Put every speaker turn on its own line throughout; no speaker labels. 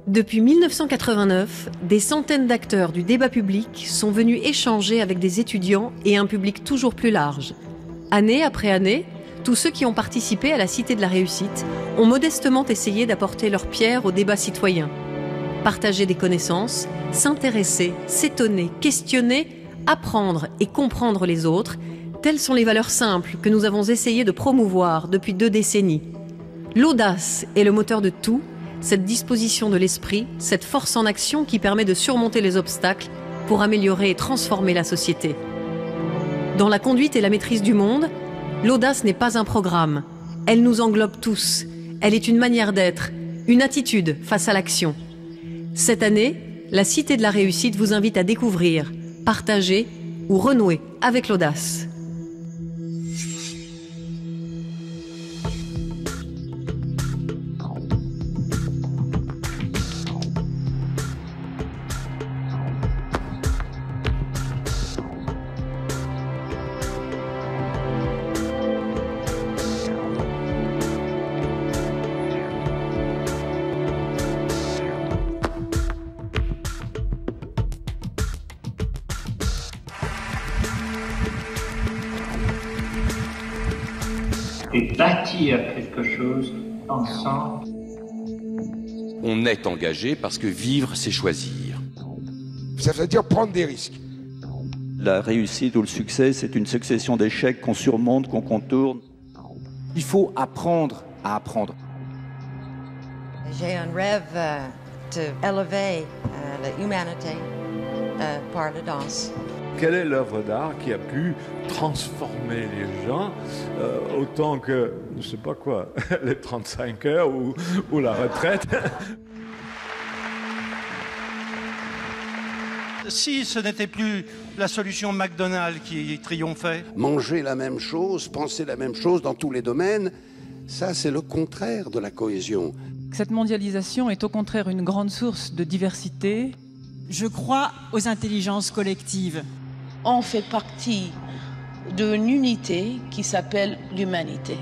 Depuis 1989, des centaines d'acteurs du débat public sont venus échanger avec des étudiants et un public toujours plus large. Année après année, tous ceux qui ont participé à la Cité de la Réussite ont modestement essayé d'apporter leur pierre au débat citoyen. Partager des connaissances, s'intéresser, s'étonner, questionner, apprendre et comprendre les autres, telles sont les valeurs simples que nous avons essayé de promouvoir depuis 2 décennies. L'audace est le moteur de tout, cette disposition de l'esprit, cette force en action qui permet de surmonter les obstacles pour améliorer et transformer la société. Dans la conduite et la maîtrise du monde, l'audace n'est pas un programme. Elle nous englobe tous. Elle est une manière d'être, une attitude face à l'action. Cette année, la Cité de la Réussite vous invite à découvrir, partager ou renouer avec l'audace.
Et bâtir quelque chose ensemble.
On est engagé parce que vivre, c'est choisir.
Ça veut dire prendre des risques.
La réussite ou le succès, c'est une succession d'échecs qu'on surmonte, qu'on contourne.
Il faut apprendre à apprendre.
J'ai un rêve d'élever l'humanité par la danse.
Quelle est l'œuvre d'art qui a pu transformer les gens autant que, je ne sais pas quoi, les 35 heures ou la retraite?
Si ce n'était plus la solution McDonald's qui triomphait.
Manger la même chose, penser la même chose dans tous les domaines, ça c'est le contraire de la cohésion.
Cette mondialisation est au contraire une grande source de diversité.
Je crois aux intelligences collectives.
On fait partie d'une unité qui s'appelle l'humanité.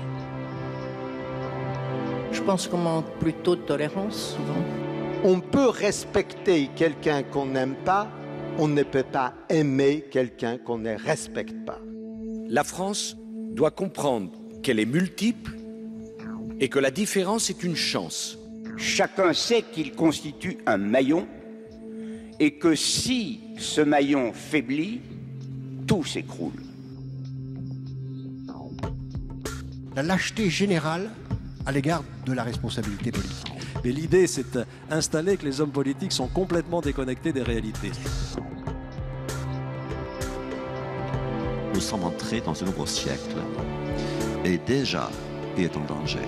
Je pense qu'on manque plutôt de tolérance souvent.
On peut respecter quelqu'un qu'on n'aime pas, on ne peut pas aimer quelqu'un qu'on ne respecte pas.
La France doit comprendre qu'elle est multiple et que la différence est une chance.
Chacun sait qu'il constitue un maillon et que si ce maillon faiblit, tout s'écroule.
La lâcheté générale à l'égard de la responsabilité politique.
Mais l'idée, c'est d'installer que les hommes politiques sont complètement déconnectés des réalités.
Nous sommes entrés dans un nouveau siècle et déjà il est en danger.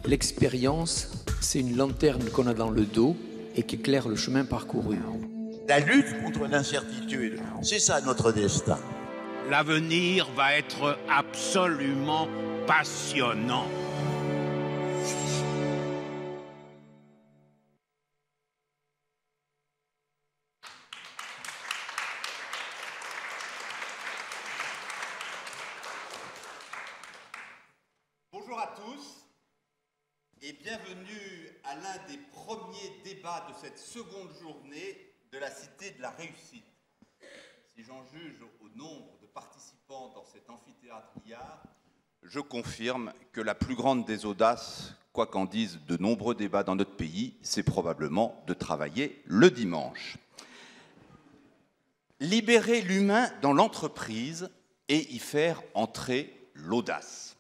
L'expérience, c'est une lanterne qu'on a dans le dos et qui éclaire le chemin parcouru.
La lutte contre l'incertitude, c'est ça notre destin.
L'avenir va être absolument passionnant.
Bonjour à tous et bienvenue à l'un des premiers débats de cette seconde journée de la Cité de la Réussite. Si j'en juge au nombre de participants dans cet amphithéâtre Liard, je confirme que la plus grande des audaces, quoi qu'en disent de nombreux débats dans notre pays, c'est probablement de travailler le dimanche. Libérer l'humain dans l'entreprise et y faire entrer l'audace.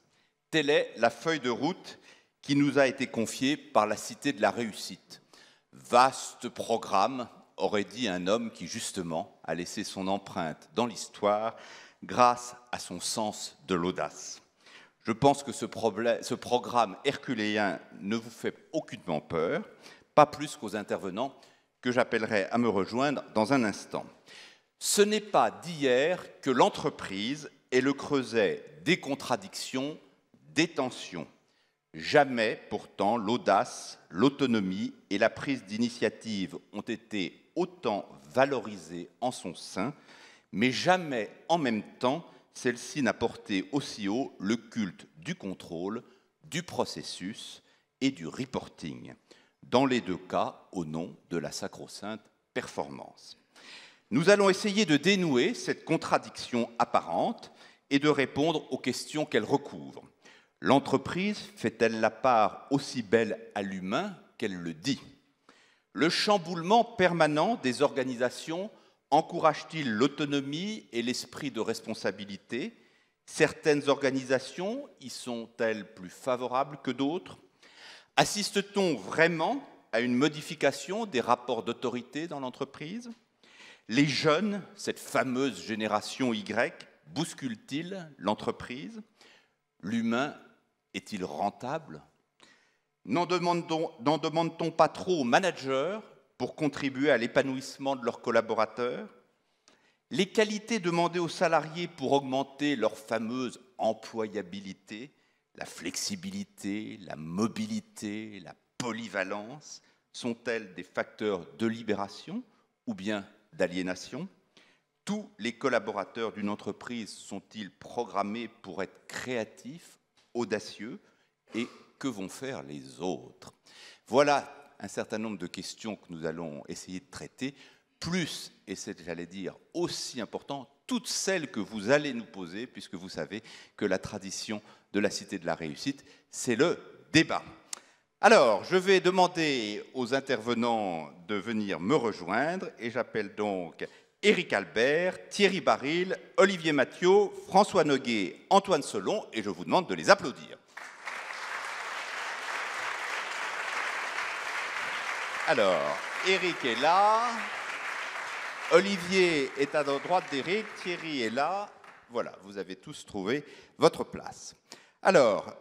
Telle est la feuille de route qui nous a été confiée par la Cité de la Réussite. Vaste programme, aurait dit un homme qui, justement, a laissé son empreinte dans l'histoire grâce à son sens de l'audace. Je pense que ce programme herculéen ne vous fait aucunement peur, pas plus qu'aux intervenants que j'appellerai à me rejoindre dans un instant. Ce n'est pas d'hier que l'entreprise est le creuset des contradictions, des tensions. Jamais, pourtant, l'audace, l'autonomie et la prise d'initiative ont été autant valorisées en son sein, mais jamais, en même temps, celle-ci n'a porté aussi haut le culte du contrôle, du processus et du reporting, dans les deux cas au nom de la sacro-sainte performance. Nous allons essayer de dénouer cette contradiction apparente et de répondre aux questions qu'elle recouvre. L'entreprise fait-elle la part aussi belle à l'humain qu'elle le dit? Le chamboulement permanent des organisations encourage-t-il l'autonomie et l'esprit de responsabilité? Certaines organisations y sont-elles plus favorables que d'autres? Assiste-t-on vraiment à une modification des rapports d'autorité dans l'entreprise? Les jeunes, cette fameuse génération Y, bousculent-ils l'entreprise? L'humain est-il rentable? N'en demande-t-on pas trop aux managers pour contribuer à l'épanouissement de leurs collaborateurs? Les qualités demandées aux salariés pour augmenter leur fameuse employabilité, la flexibilité, la mobilité, la polyvalence, sont-elles des facteurs de libération ou bien d'aliénation? Tous les collaborateurs d'une entreprise sont-ils programmés pour être créatifs, audacieux? Et que vont faire les autres? Voilà un certain nombre de questions que nous allons essayer de traiter, plus, et c'est, j'allais dire, aussi important, toutes celles que vous allez nous poser, puisque vous savez que la tradition de la Cité de la Réussite, c'est le débat. Alors, je vais demander aux intervenants de venir me rejoindre, et j'appelle donc Éric Albert, Thierry Baril, Olivier Mathieu, François Noguet, Antoine Selon, et je vous demande de les applaudir. Alors, Éric est là, Olivier est à droite d'Éric, Thierry est là. Voilà, vous avez tous trouvé votre place. Alors,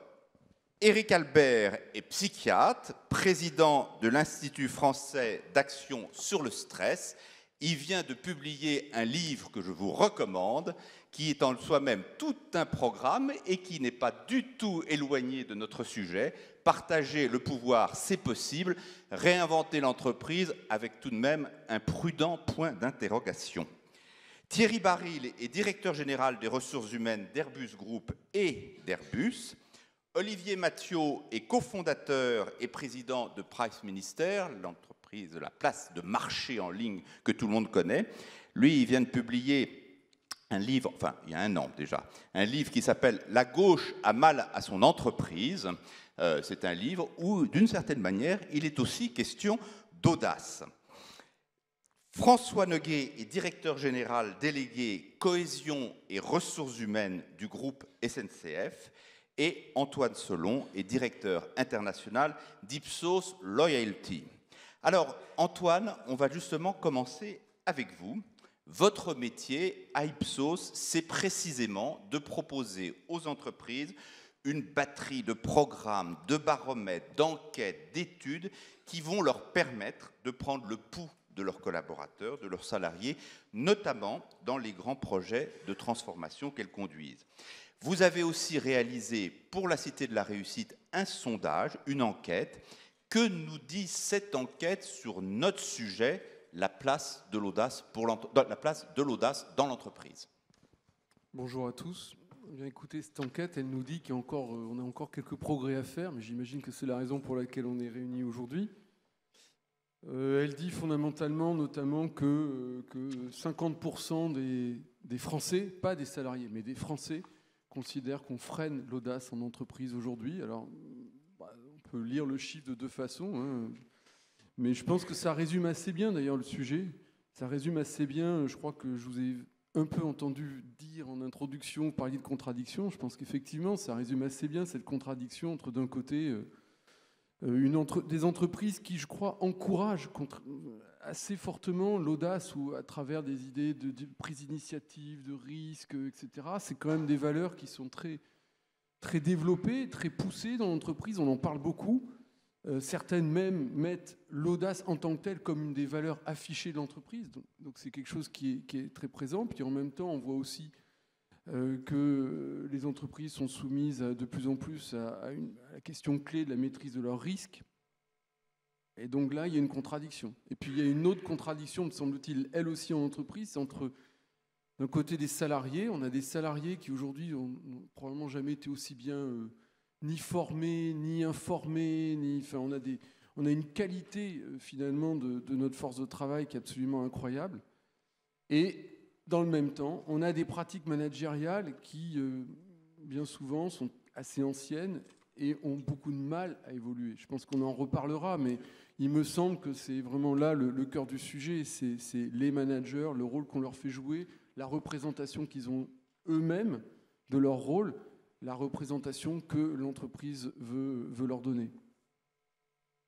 Éric Albert est psychiatre, président de l'Institut français d'action sur le stress. Il vient de publier un livre que je vous recommande, qui est en soi-même tout un programme et qui n'est pas du tout éloigné de notre sujet. Partager le pouvoir, c'est possible. Réinventer l'entreprise avec tout de même un prudent point d'interrogation. Thierry Baril est directeur général des ressources humaines d'Airbus Group et d'Airbus. Olivier Mathieu est cofondateur et président de Price Minister, l'entreprise de la place de marché en ligne que tout le monde connaît. Lui, il vient de publier un livre, enfin, il y a un an déjà, un livre qui s'appelle « La gauche a mal à son entreprise ». C'est un livre où, d'une certaine manière, il est aussi question d'audace. François Noguet est directeur général délégué cohésion et ressources humaines du groupe SNCF et Antoine Selon est directeur international d'Ipsos Loyalty. Alors, Antoine, on va justement commencer avec vous. Votre métier à Ipsos, c'est précisément de proposer aux entreprises une batterie de programmes, de baromètres, d'enquêtes, d'études qui vont leur permettre de prendre le pouls de leurs collaborateurs, de leurs salariés, notamment dans les grands projets de transformation qu'elles conduisent. Vous avez aussi réalisé pour la Cité de la Réussite un sondage, une enquête. Que nous dit cette enquête sur notre sujet, la place de l'audace dans l'entreprise?
Bonjour à tous. Bien écoutez, cette enquête, elle nous dit qu'on a encore quelques progrès à faire, mais j'imagine que c'est la raison pour laquelle on est réunis aujourd'hui. Elle dit fondamentalement, notamment, que 50% des Français, pas des salariés, mais des Français, considèrent qu'on freine l'audace en entreprise aujourd'hui. Alors, on peut lire le chiffre de deux façons, hein, mais je pense que ça résume assez bien, d'ailleurs, le sujet. Ça résume assez bien, je crois que je vous ai un peu entendu dire en introduction, vous parliez de contradiction. Je pense qu'effectivement, ça résume assez bien cette contradiction entre, d'un côté, des entreprises qui, je crois, encouragent assez fortement l'audace ou à travers des idées de prise d'initiative, de risque, etc. C'est quand même des valeurs qui sont très, très développées, très poussées dans l'entreprise. On en parle beaucoup. Certaines même mettent l'audace en tant que telle comme une des valeurs affichées de l'entreprise. Donc c'est quelque chose qui est très présent. Puis en même temps, on voit aussi que les entreprises sont soumises de plus en plus à la question clé de la maîtrise de leurs risques. Et donc là, il y a une contradiction. Et puis il y a une autre contradiction, me semble-t-il, elle aussi en entreprise, c'est entre d'un côté des salariés. On a des salariés qui aujourd'hui n'ont probablement jamais été aussi bien ni formés, ni informés, enfin, on a une qualité finalement de notre force de travail qui est absolument incroyable. Et dans le même temps, on a des pratiques managériales qui, bien souvent, sont assez anciennes et ont beaucoup de mal à évoluer. Je pense qu'on en reparlera, mais il me semble que c'est vraiment là le cœur du sujet. C'est les managers, le rôle qu'on leur fait jouer, la représentation qu'ils ont eux-mêmes de leur rôle, la représentation que l'entreprise veut leur donner.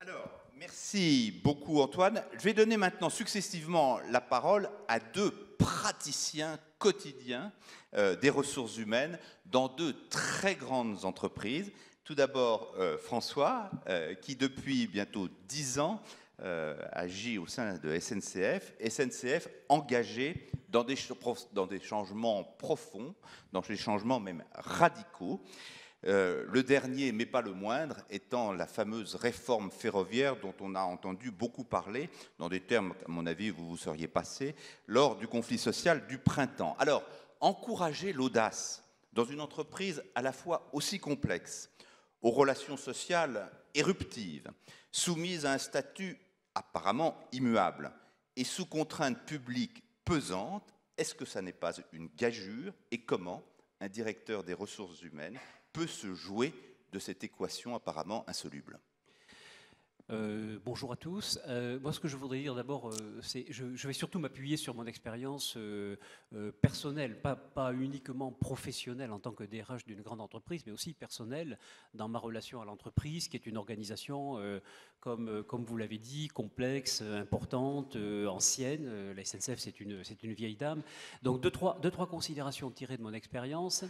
Alors, merci beaucoup Antoine. Je vais donner maintenant successivement la parole à deux praticiens quotidiens des ressources humaines dans deux très grandes entreprises. Tout d'abord François, qui depuis bientôt 10 ans agit au sein de SNCF engagé dans des changements profonds, dans des changements même radicaux. Le dernier, mais pas le moindre, étant la fameuse réforme ferroviaire dont on a entendu beaucoup parler, dans des termes, à mon avis, vous vous seriez passé, lors du conflit social du printemps. Alors, encourager l'audace dans une entreprise à la fois aussi complexe, aux relations sociales éruptives, soumises à un statut apparemment immuable et sous contrainte publique pesante, est-ce que ça n'est pas une gageure? Et comment un directeur des ressources humaines peut se jouer de cette équation apparemment insoluble?
Bonjour à tous. Moi, ce que je voudrais dire d'abord, c'est je vais surtout m'appuyer sur mon expérience personnelle, pas uniquement professionnelle en tant que DRH d'une grande entreprise, mais aussi personnelle dans ma relation à l'entreprise, qui est une organisation, comme vous l'avez dit, complexe, importante, ancienne. La SNCF, c'est une vieille dame. Donc, deux, trois considérations tirées de mon expérience.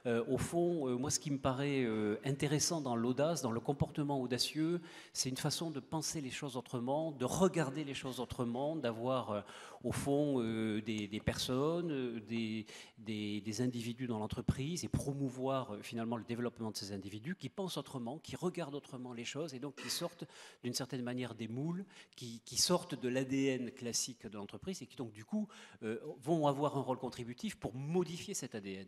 Au fond, moi, ce qui me paraît intéressant dans l'audace, dans le comportement audacieux, c'est une façon de penser les choses autrement, de regarder les choses autrement, d'avoir au fond des personnes, des individus dans l'entreprise et promouvoir finalement le développement de ces individus qui pensent autrement, qui regardent autrement les choses et donc qui sortent d'une certaine manière des moules, qui sortent de l'ADN classique de l'entreprise et qui donc du coup vont avoir un rôle contributif pour modifier cet ADN.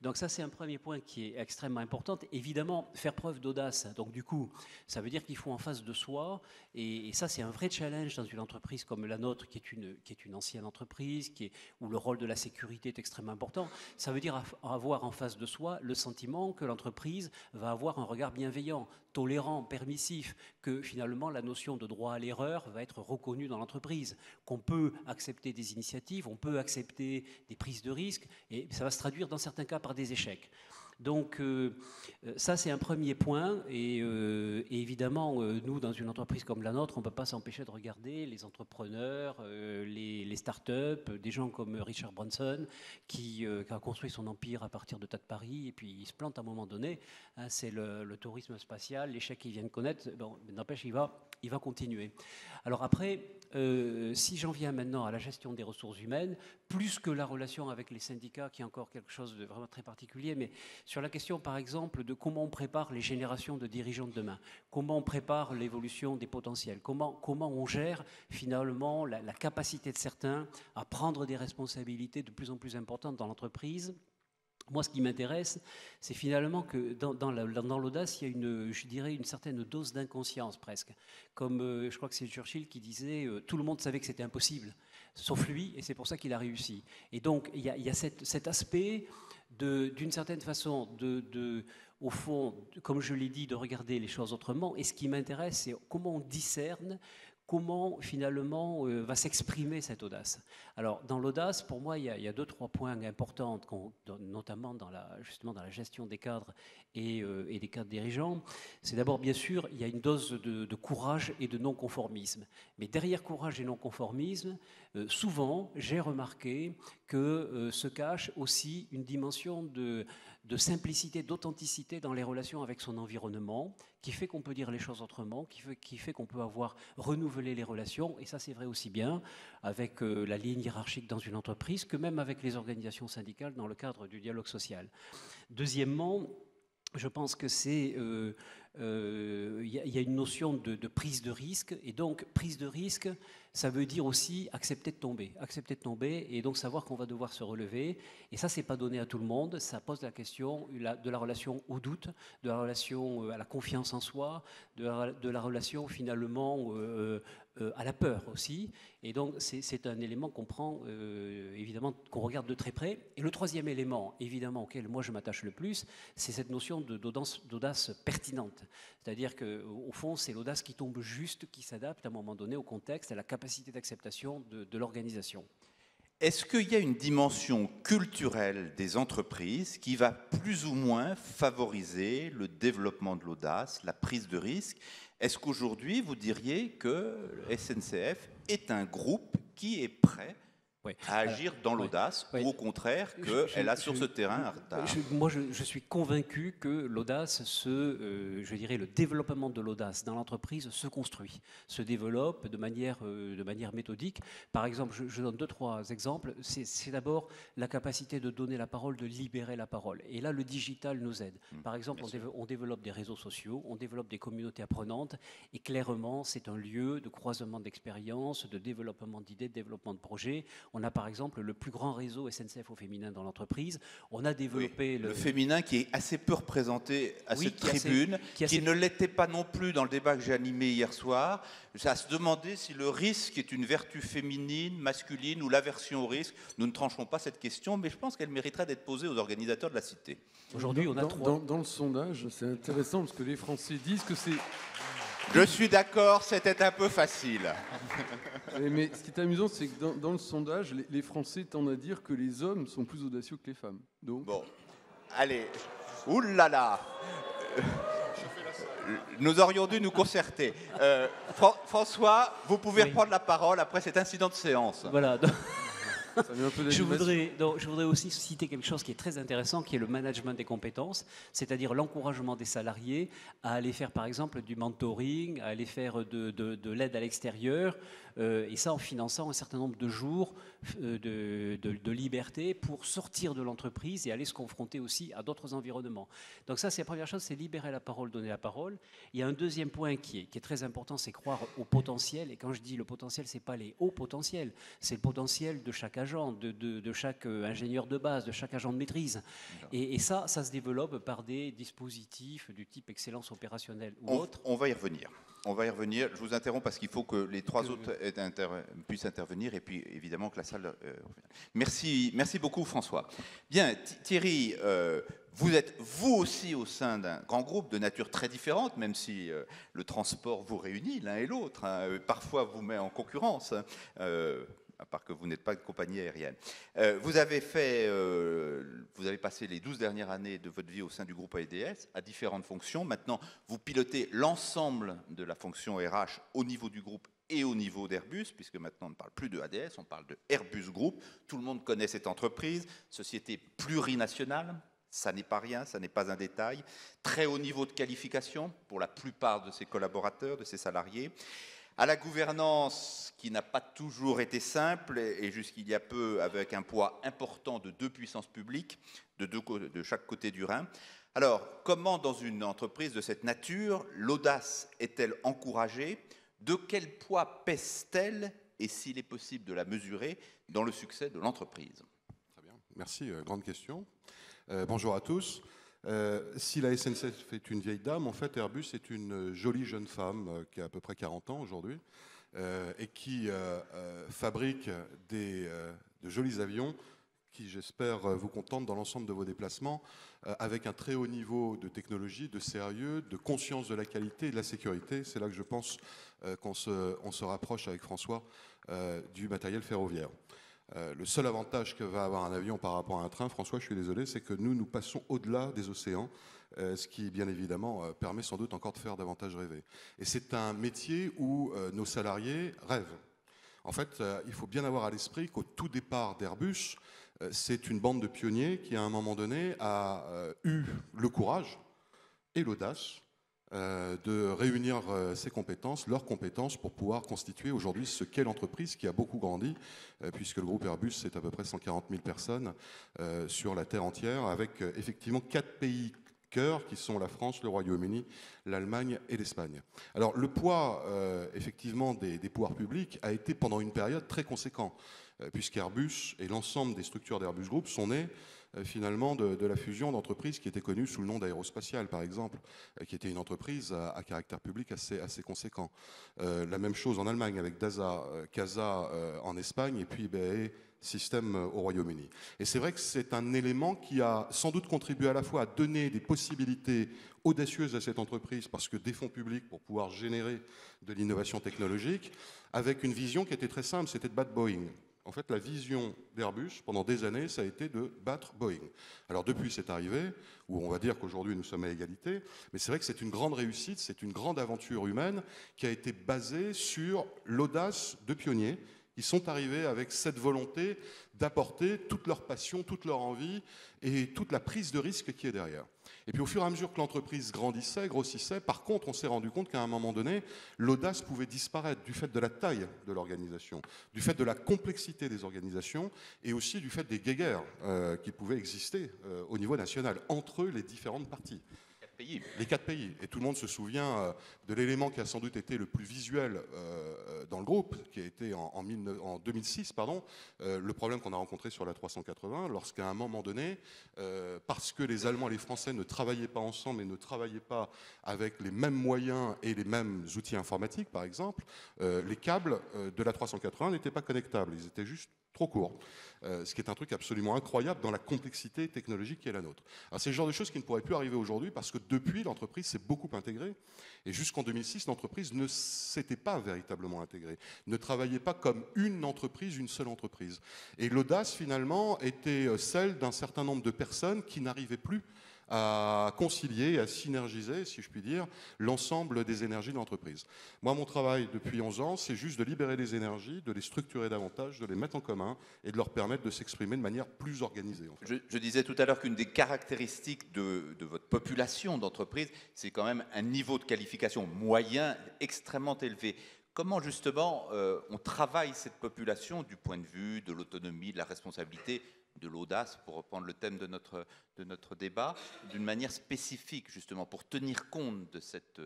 Donc ça c'est un premier point qui est extrêmement important. Évidemment, faire preuve d'audace, donc du coup, ça veut dire qu'il faut en face de soi, et ça c'est un vrai challenge dans une entreprise comme la nôtre, qui est une ancienne entreprise, où le rôle de la sécurité est extrêmement important. Ça veut dire avoir en face de soi le sentiment que l'entreprise va avoir un regard bienveillant, tolérant, permissif, que finalement la notion de droit à l'erreur va être reconnue dans l'entreprise, qu'on peut accepter des initiatives, on peut accepter des prises de risques, et ça va se traduire dans certains cas par des échecs. Donc ça c'est un premier point et évidemment nous dans une entreprise comme la nôtre on ne peut pas s'empêcher de regarder les entrepreneurs, les start-up, des gens comme Richard Branson qui a construit son empire à partir de tas de paris et puis il se plante à un moment donné, hein, c'est le tourisme spatial, l'échec qu'il vient de connaître, bon, n'empêche il va continuer. Alors après, si j'en viens maintenant à la gestion des ressources humaines, plus que la relation avec les syndicats qui est encore quelque chose de vraiment très particulier, mais sur la question par exemple de comment on prépare les générations de dirigeants de demain, comment on prépare l'évolution des potentiels, comment on gère finalement la capacité de certains à prendre des responsabilités de plus en plus importantes dans l'entreprise. Moi, ce qui m'intéresse, c'est finalement que dans l'audace, il y a je dirais, une certaine dose d'inconscience presque. Comme je crois que c'est Churchill qui disait tout le monde savait que c'était impossible, sauf lui, et c'est pour ça qu'il a réussi. Et donc, il y a cet aspect d'une certaine façon, au fond, comme je l'ai dit, de regarder les choses autrement. Et ce qui m'intéresse, c'est comment on discerne, comment finalement va s'exprimer cette audace. Alors dans l'audace, pour moi, il y a 2-3 points importants, notamment justement dans la gestion des cadres et des cadres dirigeants. C'est d'abord, bien sûr, il y a une dose de courage et de non-conformisme. Mais derrière courage et non-conformisme, souvent, j'ai remarqué que se cache aussi une dimension de simplicité, d'authenticité dans les relations avec son environnement, qui fait qu'on peut dire les choses autrement, qui fait qu'on peut avoir renouvelé les relations, et ça c'est vrai aussi bien avec la ligne hiérarchique dans une entreprise que même avec les organisations syndicales dans le cadre du dialogue social. Deuxièmement, je pense que c'est il y a une notion de prise de risque. Et donc, prise de risque, ça veut dire aussi accepter de tomber, et donc savoir qu'on va devoir se relever. Et ça, c'est pas donné à tout le monde. Ça pose la question de la relation au doute, de la relation à la confiance en soi, de la relation finalement à la peur aussi. Et donc, c'est un élément qu'on prend, évidemment, qu'on regarde de très près. Et le troisième élément, évidemment, auquel moi je m'attache le plus, c'est cette notion d'audace pertinente. C'est-à-dire qu'au fond, c'est l'audace qui tombe juste, qui s'adapte à un moment donné au contexte, à la capacité d'acceptation de l'organisation.
Est-ce qu'il y a une dimension culturelle des entreprises qui va plus ou moins favoriser le développement de l'audace, la prise de risque? Est-ce qu'aujourd'hui, vous diriez que SNCF est un groupe qui est prêt à agir dans l'audace, ou au contraire qu'elle a sur ce terrain un retard?
Moi, je suis convaincu que l'audace, je dirais le développement de l'audace dans l'entreprise se construit, se développe de manière méthodique. Par exemple, je donne 2-3 exemples. C'est d'abord la capacité de donner la parole, de libérer la parole. Et là, le digital nous aide. Par exemple, on développe des réseaux sociaux, on développe des communautés apprenantes, et clairement, c'est un lieu de croisement d'expériences, de développement d'idées, de développement de projets. On a par exemple le plus grand réseau SNCF au féminin dans l'entreprise. On a développé
le féminin qui est assez peu représenté à cette tribune, qui ne l'était pas non plus dans le débat que j'ai animé hier soir. C'est à se demander si le risque est une vertu féminine, masculine ou l'aversion au risque. Nous ne trancherons pas cette question, mais je pense qu'elle mériterait d'être posée aux organisateurs de la cité.
Aujourd'hui, on a
dans le sondage, c'est intéressant parce que les Français disent que c'est...
Je suis d'accord, c'était un peu facile.
Mais ce qui est amusant, c'est que dans le sondage, les Français tendent à dire que les hommes sont plus audacieux que les femmes. Donc...
Bon, allez, oulala, nous aurions dû nous concerter. François, vous pouvez reprendre la parole après cet incident de séance.
Voilà. Je voudrais aussi citer quelque chose qui est très intéressant, qui est le management des compétences, c'est-à-dire l'encouragement des salariés à aller faire par exemple du mentoring, à aller faire de l'aide à l'extérieur, et ça en finançant un certain nombre de jours de liberté pour sortir de l'entreprise et aller se confronter aussi à d'autres environnements. Donc ça, c'est la première chose, c'est libérer la parole, donner la parole. Il y a un deuxième point qui est très important, c'est croire au potentiel. Et quand je dis le potentiel, c'est pas les hauts potentiels, c'est le potentiel de chaque agent, de chaque ingénieur de base, de chaque agent de maîtrise. Et ça se développe par des dispositifs du type excellence opérationnelle ou autre.
On va y revenir. On va y revenir. Je vous interromps parce qu'il faut que les trois autres puissent intervenir et puis évidemment que la salle... Merci beaucoup François. Bien, Thierry, vous êtes vous aussi au sein d'un grand groupe de nature très différente, même si le transport vous réunit l'un et l'autre, hein, parfois vous met en concurrence, à part que vous n'êtes pas de compagnie aérienne. Vous avez passé les 12 dernières années de votre vie au sein du groupe ADS à différentes fonctions. Maintenant, vous pilotez l'ensemble de la fonction RH au niveau du groupe et au niveau d'Airbus, puisque maintenant on ne parle plus de ADS, on parle de Airbus Group. Tout le monde connaît cette entreprise, société plurinationale. Ça n'est pas rien, ça n'est pas un détail. Très haut niveau de qualification pour la plupart de ses collaborateurs, de ses salariés. À la gouvernance qui n'a pas toujours été simple et jusqu'il y a peu avec un poids important de 2 puissances publiques de chaque côté du Rhin. Alors, comment dans une entreprise de cette nature, l'audace est-elle encouragée? De quel poids pèse-t-elle et s'il est possible de la mesurer dans le succès de l'entreprise?
Très bien, merci, grande question. Bonjour à tous. Si la SNCF est une vieille dame, en fait Airbus est une jolie jeune femme qui a à peu près 40 ans aujourd'hui et qui fabrique de jolis avions qui, j'espère, vous contentent dans l'ensemble de vos déplacements avec un très haut niveau de technologie, de sérieux, de conscience de la qualité et de la sécurité. C'est là que je pense qu'on se rapproche avec François du matériel ferroviaire. Le seul avantage que va avoir un avion par rapport à un train, François, je suis désolé, c'est que nous passons au-delà des océans, ce qui, bien évidemment, permet sans doute encore de faire davantage rêver. Et c'est un métier où nos salariés rêvent. En fait, il faut bien avoir à l'esprit qu'au tout départ d'Airbus, c'est une bande de pionniers qui, à un moment donné, a eu le courage et l'audace de réunir ses compétences, leurs compétences, pour pouvoir constituer aujourd'hui ce qu'est l'entreprise qui a beaucoup grandi, puisque le groupe Airbus, c'est à peu près 140 000 personnes sur la Terre entière, avec effectivement 4 cœur, qui sont la France, le Royaume-Uni, l'Allemagne et l'Espagne. Alors le poids, effectivement, des pouvoirs publics a été pendant une période très conséquent, puisqu'Airbus et l'ensemble des structures d'Airbus Group sont nées finalement de la fusion d'entreprises qui étaient connues sous le nom d'Aérospatiale, par exemple, qui était une entreprise à caractère public assez conséquent. La même chose en Allemagne avec DASA, CASA en Espagne et puis BAE Système au Royaume-Uni. Et c'est vrai que c'est un élément qui a sans doute contribué à la fois à donner des possibilités audacieuses à cette entreprise, parce que des fonds publics pour pouvoir générer de l'innovation technologique, avec une vision qui était très simple, c'était de battre Boeing. En fait, la vision d'Airbus, pendant des années, ça a été de battre Boeing. Alors depuis, c'est arrivé, où on va dire qu'aujourd'hui, nous sommes à égalité, mais c'est vrai que c'est une grande réussite, c'est une grande aventure humaine qui a été basée sur l'audace de pionniers qui sont arrivés avec cette volonté d'apporter toute leur passion, toute leur envie et toute la prise de risque qui est derrière. Et puis au fur et à mesure que l'entreprise grandissait, grossissait, par contre, on s'est rendu compte qu'à un moment donné, l'audace pouvait disparaître du fait de la taille de l'organisation, du fait de la complexité des organisations et aussi du fait des guéguerres qui pouvaient exister au niveau national entre les différentes parties. Les 4 pays. Et tout le monde se souvient de l'élément qui a sans doute été le plus visuel dans le groupe, qui a été en 2006, le problème qu'on a rencontré sur la 380, lorsqu'à un moment donné, parce que les Allemands et les Français ne travaillaient pas ensemble et ne travaillaient pas avec les mêmes moyens et les mêmes outils informatiques, par exemple, les câbles de la 380 n'étaient pas connectables, ils étaient juste trop courts. Ce qui est un truc absolument incroyable dans la complexité technologique qui est la nôtre. Alors c'est le genre de choses qui ne pourraient plus arriver aujourd'hui parce que depuis, l'entreprise s'est beaucoup intégrée et jusqu'en 2006, l'entreprise ne s'était pas véritablement intégrée, ne travaillait pas comme une entreprise, une seule entreprise. Et l'audace, finalement, était celle d'un certain nombre de personnes qui n'arrivaient plus à concilier, à synergiser, si je puis dire, l'ensemble des énergies de l'entreprise. Moi, mon travail depuis 11 ans, c'est juste de libérer les énergies, de les structurer davantage, de les mettre en commun et de leur permettre de s'exprimer de manière plus organisée. En fait.
Je disais tout à l'heure qu'une des caractéristiques de votre population d'entreprise, c'est quand même un niveau de qualification moyen extrêmement élevé. Comment justement on travaille cette population du point de vue de l'autonomie, de la responsabilité, de l'audace, pour reprendre le thème de notre débat, d'une manière spécifique, justement, pour tenir compte de cette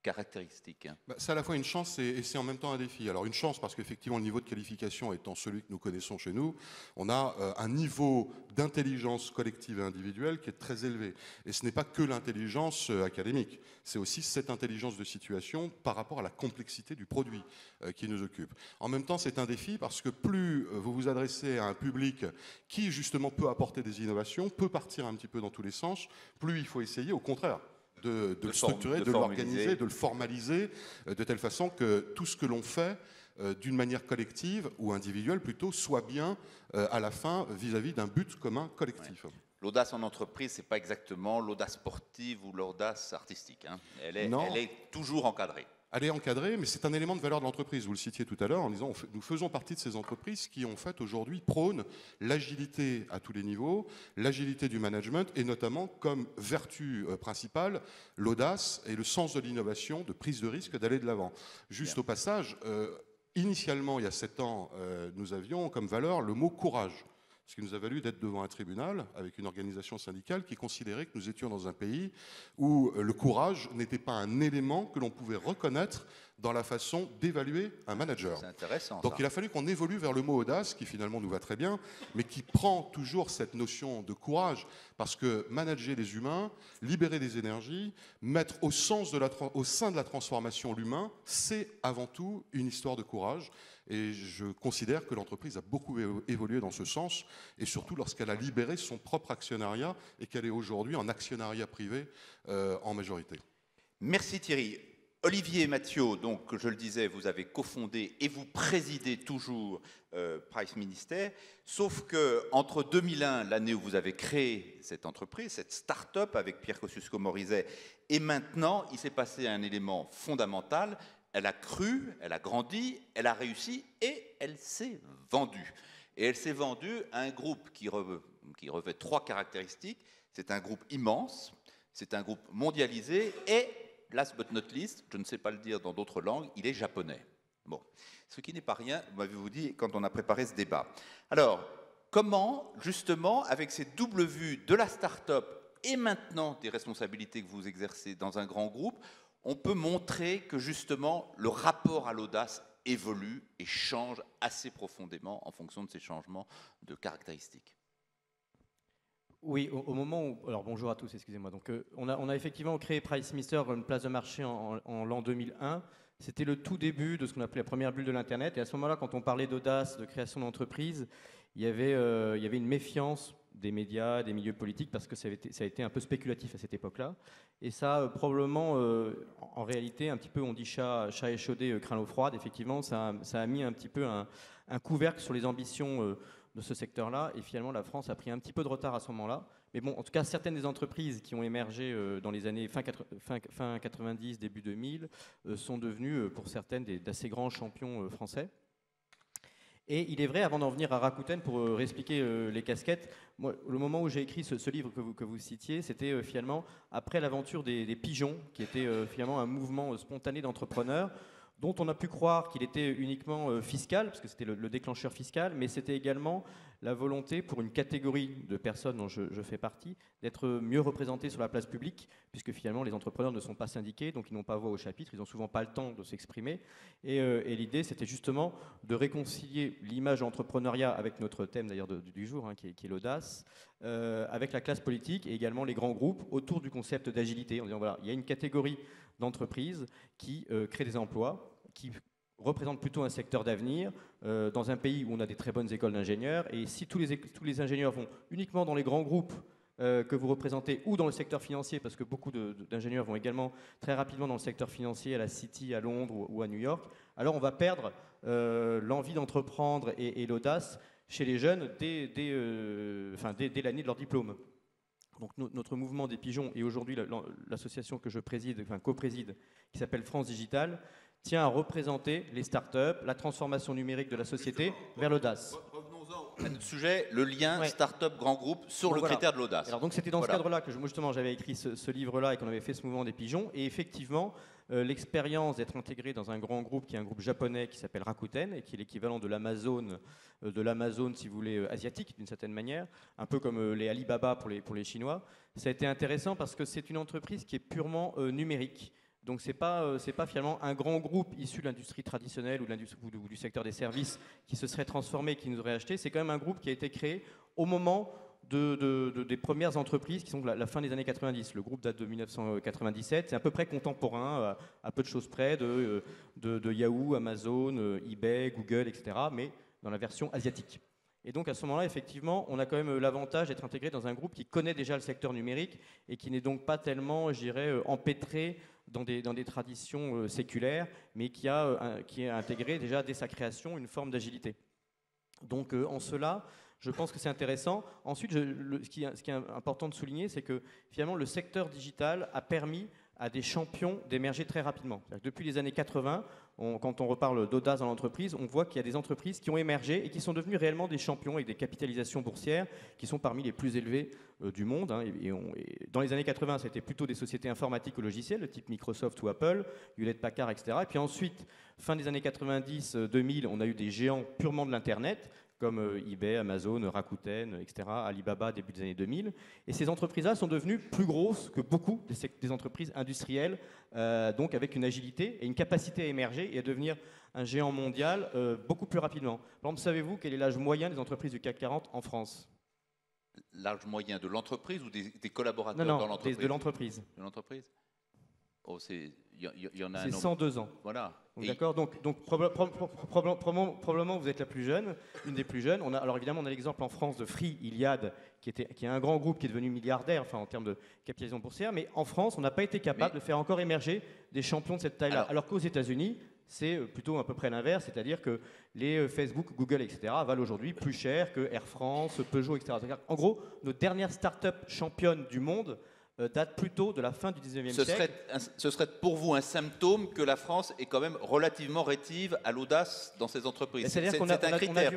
caractéristique?
C'est à la fois une chance et c'est en même temps un défi. Alors une chance parce qu'effectivement le niveau de qualification étant celui que nous connaissons chez nous, on a un niveau d'intelligence collective et individuelle qui est très élevé. Et ce n'est pas que l'intelligence académique, c'est aussi cette intelligence de situation par rapport à la complexité du produit qui nous occupe. En même temps, c'est un défi parce que plus vous vous adressez à un public qui justement peut apporter des innovations, peut partir un petit peu dans tous les sens, plus il faut essayer, au contraire, de le structurer, de l'organiser, de le formaliser, de telle façon que tout ce que l'on fait d'une manière collective ou individuelle plutôt soit bien à la fin vis-à-vis d'un but commun collectif. Ouais.
L'audace en entreprise, ce n'est pas exactement l'audace sportive ou l'audace artistique. Hein. Elle est toujours encadrée.
Elle est encadrée, mais c'est un élément de valeur de l'entreprise. Vous le citiez tout à l'heure en disant nous faisons partie de ces entreprises qui, en fait, aujourd'hui prônent l'agilité à tous les niveaux, l'agilité du management et notamment comme vertu principale l'audace et le sens de l'innovation, de prise de risque, d'aller de l'avant. Juste au passage, initialement, il y a 7 ans, nous avions comme valeur le mot courage. Ce qui nous a valu d'être devant un tribunal avec une organisation syndicale qui considérait que nous étions dans un pays où le courage n'était pas un élément que l'on pouvait reconnaître dans la façon d'évaluer un manager.
C'est intéressant.
Donc il a fallu qu'on évolue vers le mot audace, qui finalement nous va très bien, mais qui prend toujours cette notion de courage, parce que manager les humains, libérer des énergies, mettre au sein de la transformation l'humain, c'est avant tout une histoire de courage. Et je considère que l'entreprise a beaucoup évolué dans ce sens, et surtout lorsqu'elle a libéré son propre actionnariat et qu'elle est aujourd'hui en actionnariat privé en majorité.
Merci Thierry. Olivier Mathieu, donc je le disais, vous avez cofondé et vous présidez toujours Price Ministère, sauf qu'entre 2001, l'année où vous avez créé cette entreprise, cette start-up avec Pierre Kosciusko-Morizet, et maintenant, il s'est passé un élément fondamental. Elle a cru, elle a grandi, elle a réussi et elle s'est vendue. Et elle s'est vendue à un groupe qui revêt 3 caractéristiques. C'est un groupe immense, c'est un groupe mondialisé et, last but not least, je ne sais pas le dire dans d'autres langues, il est japonais. Bon, ce qui n'est pas rien, m'avez-vous dit, quand on a préparé ce débat. Alors, comment, justement, avec cette double vue de la start-up et maintenant des responsabilités que vous exercez dans un grand groupe, on peut montrer que justement le rapport à l'audace évolue et change assez profondément en fonction de ces changements de caractéristiques.
Oui, au moment où... Alors bonjour à tous, excusez-moi. Donc, on a effectivement créé PriceMister, une place de marché en l'an 2001. C'était le tout début de ce qu'on appelait la première bulle de l'Internet. Et à ce moment-là, quand on parlait d'audace, de création d'entreprise, il y avait une méfiance des médias, des milieux politiques, parce que ça a été un peu spéculatif à cette époque-là. Et ça, probablement, en réalité, un petit peu, on dit chat échaudé, craint l'eau froide. Effectivement, ça a mis un petit peu un couvercle sur les ambitions de ce secteur-là. Et finalement, la France a pris un petit peu de retard à ce moment-là. Mais bon, en tout cas, certaines des entreprises qui ont émergé dans les années fin 90, début 2000, sont devenues, pour certaines, d'assez grands champions français. Et il est vrai, avant d'en venir à Rakuten, pour réexpliquer les casquettes, moi, le moment où j'ai écrit ce livre que vous citiez, c'était finalement après l'aventure des pigeons, qui était finalement un mouvement spontané d'entrepreneurs, dont on a pu croire qu'il était uniquement fiscal, parce que c'était le déclencheur fiscal, mais c'était également la volonté pour une catégorie de personnes dont je fais partie, d'être mieux représentées sur la place publique, puisque finalement les entrepreneurs ne sont pas syndiqués, donc ils n'ont pas voix au chapitre, ils n'ont souvent pas le temps de s'exprimer. Et l'idée, c'était justement de réconcilier l'image d'entrepreneuriat avec notre thème d'ailleurs du jour, qui est l'audace, avec la classe politique et également les grands groupes autour du concept d'agilité, en disant voilà, il y a une catégorie d'entreprises qui créent des emplois, qui représente plutôt un secteur d'avenir dans un pays où on a des très bonnes écoles d'ingénieurs. Et si tous les ingénieurs vont uniquement dans les grands groupes que vous représentez ou dans le secteur financier, parce que beaucoup d'ingénieurs vont également très rapidement dans le secteur financier, à la City, à Londres ou à New York, alors on va perdre l'envie d'entreprendre et l'audace chez les jeunes dès l'année de leur diplôme. Donc notre mouvement des pigeons et aujourd'hui l'association que je co-préside, qui s'appelle France Digital, tient à représenter les startups, la transformation numérique de la société vers l'audace.
Revenons-en à notre sujet, le lien start-up grand groupe sur le critère de l'audace.
Alors donc c'était dans ce cadre-là que justement j'avais écrit ce livre-là et qu'on avait fait ce mouvement des pigeons. Et effectivement, l'expérience d'être intégré dans un grand groupe qui est un groupe japonais qui s'appelle Rakuten et qui est l'équivalent de l'Amazon, si vous voulez, asiatique d'une certaine manière, un peu comme les Alibaba pour les Chinois. Ça a été intéressant parce que c'est une entreprise qui est purement numérique. Donc c'est pas finalement un grand groupe issu de l'industrie traditionnelle ou du secteur des services qui se serait transformé, qui nous aurait acheté. C'est quand même un groupe qui a été créé au moment des premières entreprises qui sont de la fin des années 90. Le groupe date de 1997. C'est à peu près contemporain, à peu de choses près, de Yahoo, Amazon, eBay, Google, etc. Mais dans la version asiatique. Et donc à ce moment-là, effectivement, on a quand même l'avantage d'être intégré dans un groupe qui connaît déjà le secteur numérique et qui n'est donc pas tellement, je dirais, empêtré dans des traditions séculaires, mais qui a intégré déjà dès sa création une forme d'agilité. Donc en cela, je pense que c'est intéressant. Ensuite, ce qui est important de souligner, c'est que finalement le secteur digital a permis à des champions d'émerger très rapidement. Depuis les années 80, quand on reparle d'audace dans l'entreprise, on voit qu'il y a des entreprises qui ont émergé et qui sont devenues réellement des champions avec des capitalisations boursières qui sont parmi les plus élevées du monde. Et dans les années 80, c'était plutôt des sociétés informatiques ou logicielles, de type Microsoft ou Apple, Hewlett-Packard, etc. Et puis ensuite, fin des années 90-2000, on a eu des géants purement de l'Internet, comme eBay, Amazon, Rakuten, etc., Alibaba, début des années 2000. Et ces entreprises-là sont devenues plus grosses que beaucoup des entreprises industrielles, donc avec une agilité et une capacité à émerger et à devenir un géant mondial beaucoup plus rapidement. Par exemple, savez-vous quel est l'âge moyen des entreprises du CAC 40 en France ?
L'âge moyen de l'entreprise ou des collaborateurs
dans
l'entreprise ?
De l'entreprise.
De l'entreprise ? Oh, il y en a
c'est 102 ans.
Voilà.
D'accord. Donc probablement vous êtes la plus jeune, une des plus jeunes. Alors évidemment, on a l'exemple en France de Free, Iliad, qui est un grand groupe qui est devenu milliardaire, en termes de capitalisation boursière. Mais en France, on n'a pas été capable de faire encore émerger des champions de cette taille-là. Alors qu'aux États-Unis, c'est plutôt à peu près l'inverse, c'est-à-dire que les Facebook, Google, etc. valent aujourd'hui plus cher que Air France, Peugeot, etc. En gros, nos dernières startups championnes du monde date plutôt de la fin du 19e siècle.
Ce serait pour vous un symptôme que la France est quand même relativement rétive à l'audace dans ses entreprises.
C'est-à-dire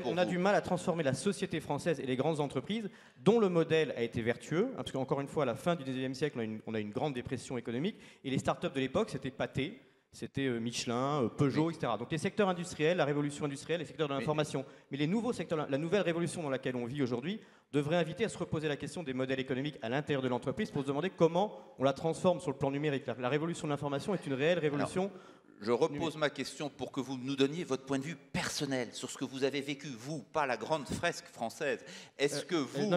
qu'on a du mal à transformer la société française et les grandes entreprises dont le modèle a été vertueux, parce qu'encore une fois, à la fin du 19e siècle, on a une grande dépression économique, et les startups de l'époque, c'était pâté. c'était Michelin, Peugeot, etc. Donc les secteurs industriels, la révolution industrielle, les secteurs de l'information. Mais les nouveaux secteurs, la nouvelle révolution dans laquelle on vit aujourd'hui, devrait inviter à se reposer la question des modèles économiques à l'intérieur de l'entreprise pour se demander comment on la transforme sur le plan numérique. La révolution de l'information est une réelle révolution.
Je repose ma question pour que vous nous donniez votre point de vue personnel sur ce que vous avez vécu, vous, pas la grande fresque française. Est-ce que vous,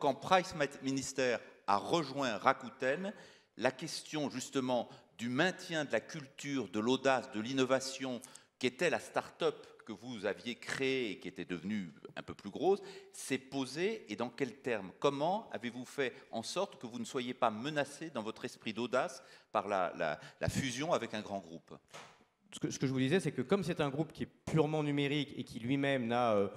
quand Price Minister a rejoint Rakuten, la question justement du maintien de la culture, de l'audace, de l'innovation, qui était la start-up que vous aviez créée et qui était devenue un peu plus grosse, s'est posée et dans quels termes? Comment avez-vous fait en sorte que vous ne soyez pas menacé dans votre esprit d'audace par la fusion avec un grand groupe?
Ce que je vous disais, c'est que comme c'est un groupe qui est purement numérique et qui lui-même n'a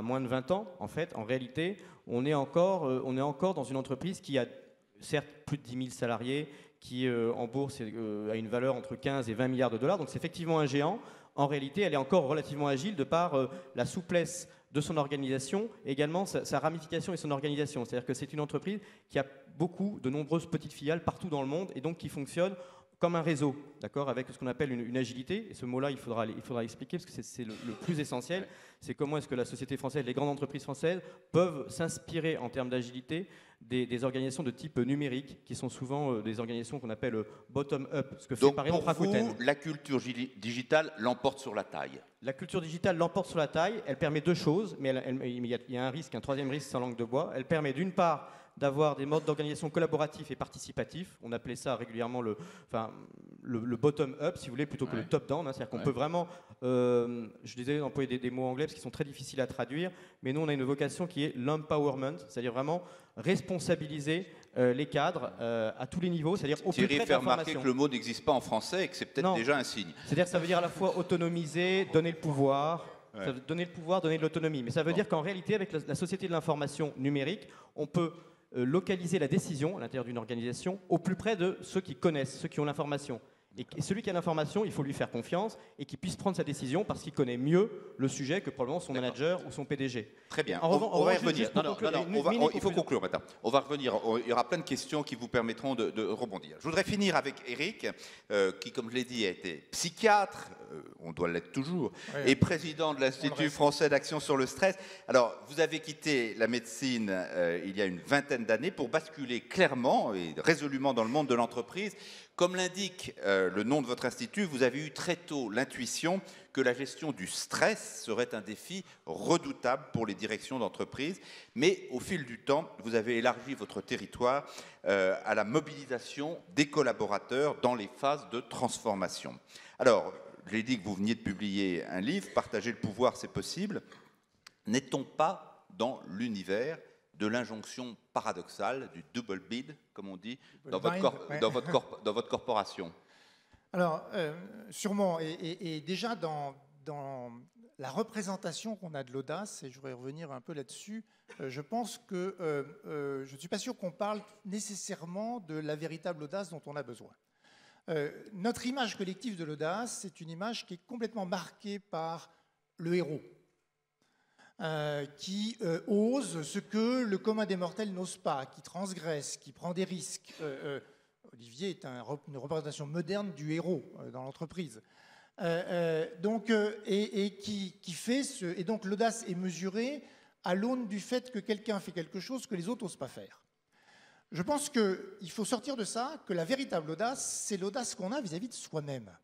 moins de 20 ans, en fait, en réalité, on est encore dans une entreprise qui a certes plus de 10 000 salariés, qui en bourse a une valeur entre 15 et 20 milliards de dollars. Donc c'est effectivement un géant. En réalité, elle est encore relativement agile de par la souplesse de son organisation et également sa ramification et son organisation. C'est-à-dire que c'est une entreprise qui a de nombreuses petites filiales partout dans le monde et donc qui fonctionne comme un réseau, d'accord, avec ce qu'on appelle une agilité. Et ce mot-là, il faudra expliquer parce que c'est le plus essentiel. C'est comment est-ce que la société française, les grandes entreprises françaises peuvent s'inspirer en termes d'agilité des organisations de type numérique, qui sont souvent des organisations qu'on appelle bottom-up. Ce que fait par exemple Rakuten.
Vous, la culture digitale l'emporte sur la taille.
La culture digitale l'emporte sur la taille. Elle permet deux choses, mais il y a un risque, un troisième risque sans langue de bois. Elle permet d'une part d'avoir des modes d'organisation collaboratifs et participatifs. On appelait ça régulièrement le bottom-up, si vous voulez, plutôt que le top-down. C'est-à-dire qu'on peut vraiment, je disais employer des mots anglais parce qu'ils sont très difficiles à traduire, mais nous on a une vocation qui est l'empowerment, c'est-à-dire vraiment responsabiliser les cadres à tous les niveaux, c'est-à-dire au plus près de
Thierry fait remarquer
l'information.
que le mot n'existe pas en français et que c'est peut-être déjà un signe.
C'est-à-dire que ça veut dire à la fois autonomiser, donner le pouvoir.
Ouais.
Ça veut donner le pouvoir, donner de l'autonomie. Mais ça veut dire qu'en réalité, avec la société de l'information numérique, on peut localiser la décision à l'intérieur d'une organisation au plus près de ceux qui connaissent, ceux qui ont l'information. Et celui qui a l'information, il faut lui faire confiance et qu'il puisse prendre sa décision parce qu'il connaît mieux le sujet que probablement son manager ou son PDG.
Très bien.
En revanche,
on va y
juste
revenir.
pour
Non,
conclure,
il faut conclure maintenant. On va revenir. Il y aura plein de questions qui vous permettront de rebondir. Je voudrais finir avec Eric, qui, comme je l'ai dit, a été psychiatre, on doit l'être toujours, et président de l'Institut français d'action sur le stress. Alors, vous avez quitté la médecine il y a une vingtaine d'années pour basculer clairement et résolument dans le monde de l'entreprise. Comme l'indique le nom de votre institut, vous avez eu très tôt l'intuition que la gestion du stress serait un défi redoutable pour les directions d'entreprise. Mais au fil du temps, vous avez élargi votre territoire à la mobilisation des collaborateurs dans les phases de transformation. Alors, j'ai dit que vous veniez de publier un livre, Partager le pouvoir, c'est possible. N'est-on pas dans l'univers de l'injonction paradoxale, du double bid, comme on dit, dans votre corporation?
Alors, sûrement, et déjà dans la représentation qu'on a de l'audace, et je voudrais revenir un peu là-dessus, je pense que je ne suis pas sûr qu'on parle nécessairement de la véritable audace dont on a besoin. Notre image collective de l'audace, c'est une image qui est complètement marquée par le héros. Qui ose ce que le commun des mortels n'ose pas, qui transgresse, qui prend des risques. Olivier est une représentation moderne du héros dans l'entreprise. Et donc l'audace est mesurée à l'aune du fait que quelqu'un fait quelque chose que les autres n'osent pas faire. Je pense qu'il faut sortir de ça, que la véritable audace, c'est l'audace qu'on a vis-à-vis de soi-même.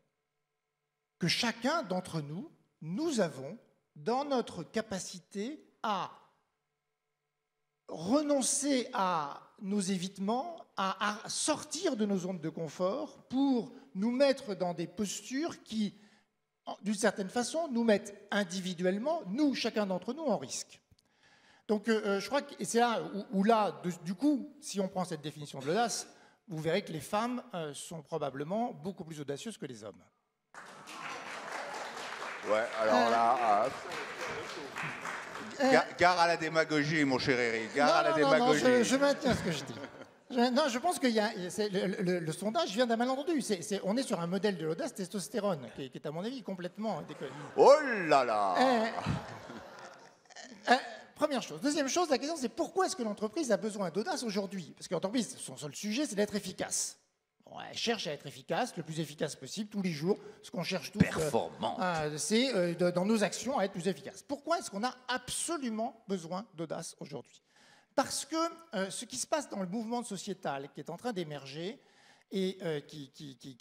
Que chacun d'entre nous, nous avons dans notre capacité à renoncer à nos évitements, à sortir de nos zones de confort pour nous mettre dans des postures qui, d'une certaine façon, nous mettent individuellement, nous, chacun d'entre nous, en risque. Donc je crois que c'est là où du coup, si on prend cette définition de l'audace, vous verrez que les femmes sont probablement beaucoup plus audacieuses que les hommes.
Ouais, alors là, gare à la démagogie, mon cher Eric, gare à la démagogie.
Non, je maintiens ce que je dis. Je pense que le sondage vient d'un malentendu. On est sur un modèle de l'audace testostérone, qui est à mon avis complètement déconné.
Oh là là.
Première chose. Deuxième chose, la question c'est pourquoi est-ce que l'entreprise a besoin d'audace aujourd'hui? Parce que l'entreprise, son seul sujet, c'est d'être efficace. Elle cherche à être efficace, le plus efficace possible, tous les jours. Ce qu'on cherche tous, c'est dans nos actions à être plus efficace. Pourquoi est-ce qu'on a absolument besoin d'audace aujourd'hui? Parce que ce qui se passe dans le mouvement sociétal qui est en train d'émerger et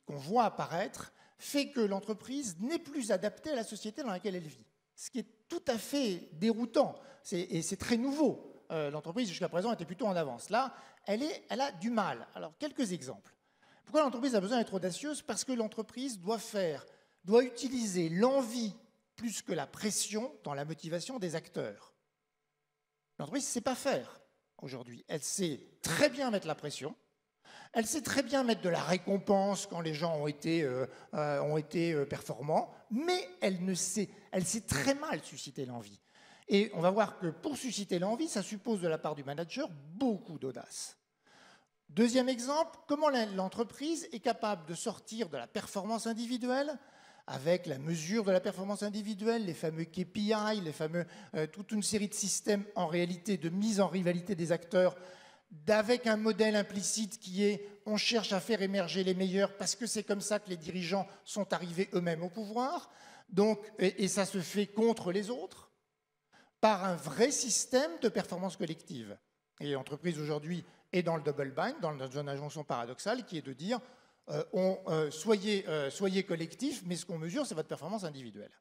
qu'on voit apparaître fait que l'entreprise n'est plus adaptée à la société dans laquelle elle vit. Ce qui est tout à fait déroutant. Et c'est très nouveau. L'entreprise, jusqu'à présent, était plutôt en avance. Là, elle a du mal. Alors, quelques exemples. Pourquoi l'entreprise a besoin d'être audacieuse? Parce que l'entreprise doit utiliser l'envie plus que la pression dans la motivation des acteurs. L'entreprise ne sait pas faire aujourd'hui. Elle sait très bien mettre la pression, elle sait très bien mettre de la récompense quand les gens ont été performants, mais elle sait très mal susciter l'envie. Et on va voir que pour susciter l'envie, ça suppose de la part du manager beaucoup d'audace. Deuxième exemple, comment l'entreprise est capable de sortir de la performance individuelle avec la mesure de la performance individuelle, les fameux KPI, toute une série de systèmes en réalité de mise en rivalité des acteurs, avec un modèle implicite qui est on cherche à faire émerger les meilleurs parce que c'est comme ça que les dirigeants sont arrivés eux-mêmes au pouvoir, et ça se fait contre les autres, par un vrai système de performance collective. Et l'entreprise aujourd'hui est dans le double bind, dans une injonction paradoxale qui est de dire soyez collectif, mais ce qu'on mesure, c'est votre performance individuelle.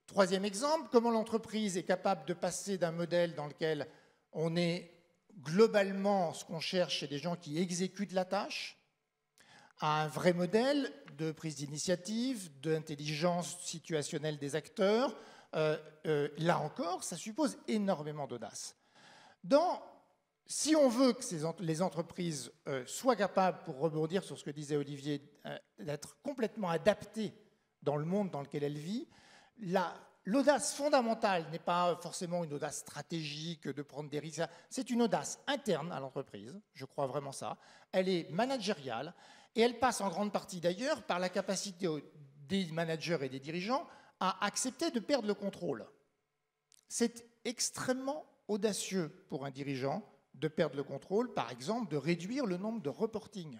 Troisième exemple, comment l'entreprise est capable de passer d'un modèle dans lequel on est globalement, ce qu'on cherche, c'est des gens qui exécutent la tâche, à un vrai modèle de prise d'initiative, d'intelligence situationnelle des acteurs. Là encore, ça suppose énormément d'audace. Si on veut que les entreprises soient capables, pour rebondir sur ce que disait Olivier, d'être complètement adaptées dans le monde dans lequel elles vivent, l'audace fondamentale n'est pas forcément une audace stratégique de prendre des risques, c'est une audace interne à l'entreprise, je crois vraiment ça. Elle est managériale et elle passe en grande partie d'ailleurs par la capacité des managers et des dirigeants à accepter de perdre le contrôle. C'est extrêmement audacieux pour un dirigeant de perdre le contrôle, par exemple, de réduire le nombre de reporting.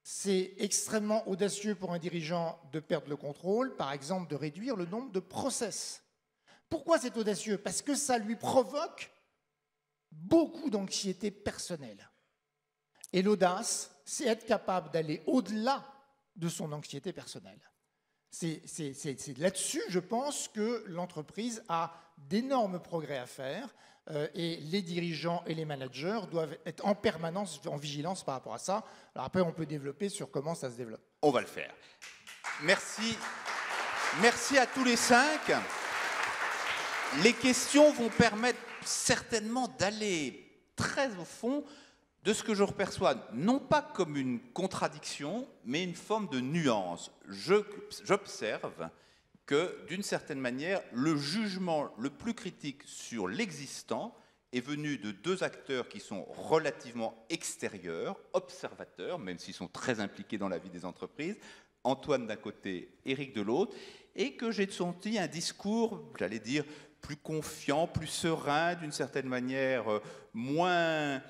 C'est extrêmement audacieux pour un dirigeant de perdre le contrôle, par exemple, de réduire le nombre de process. Pourquoi c'est audacieux? Parce que ça lui provoque beaucoup d'anxiété personnelle. Et l'audace, c'est être capable d'aller au-delà de son anxiété personnelle. C'est là-dessus, je pense, que l'entreprise a d'énormes progrès à faire et les dirigeants et les managers doivent être en permanence en vigilance par rapport à ça. Alors après, on peut développer sur comment ça se développe.
On va le faire. Merci. Merci à tous les 5. Les questions vont permettre certainement d'aller très au fond de ce que je perçois, non pas comme une contradiction, mais une forme de nuance. J'observe que, d'une certaine manière, le jugement le plus critique sur l'existant est venu de 2 acteurs qui sont relativement extérieurs, observateurs, même s'ils sont très impliqués dans la vie des entreprises, Antoine d'un côté, Éric de l'autre, et que j'ai senti un discours, j'allais dire, plus confiant, plus serein, d'une certaine manière, moins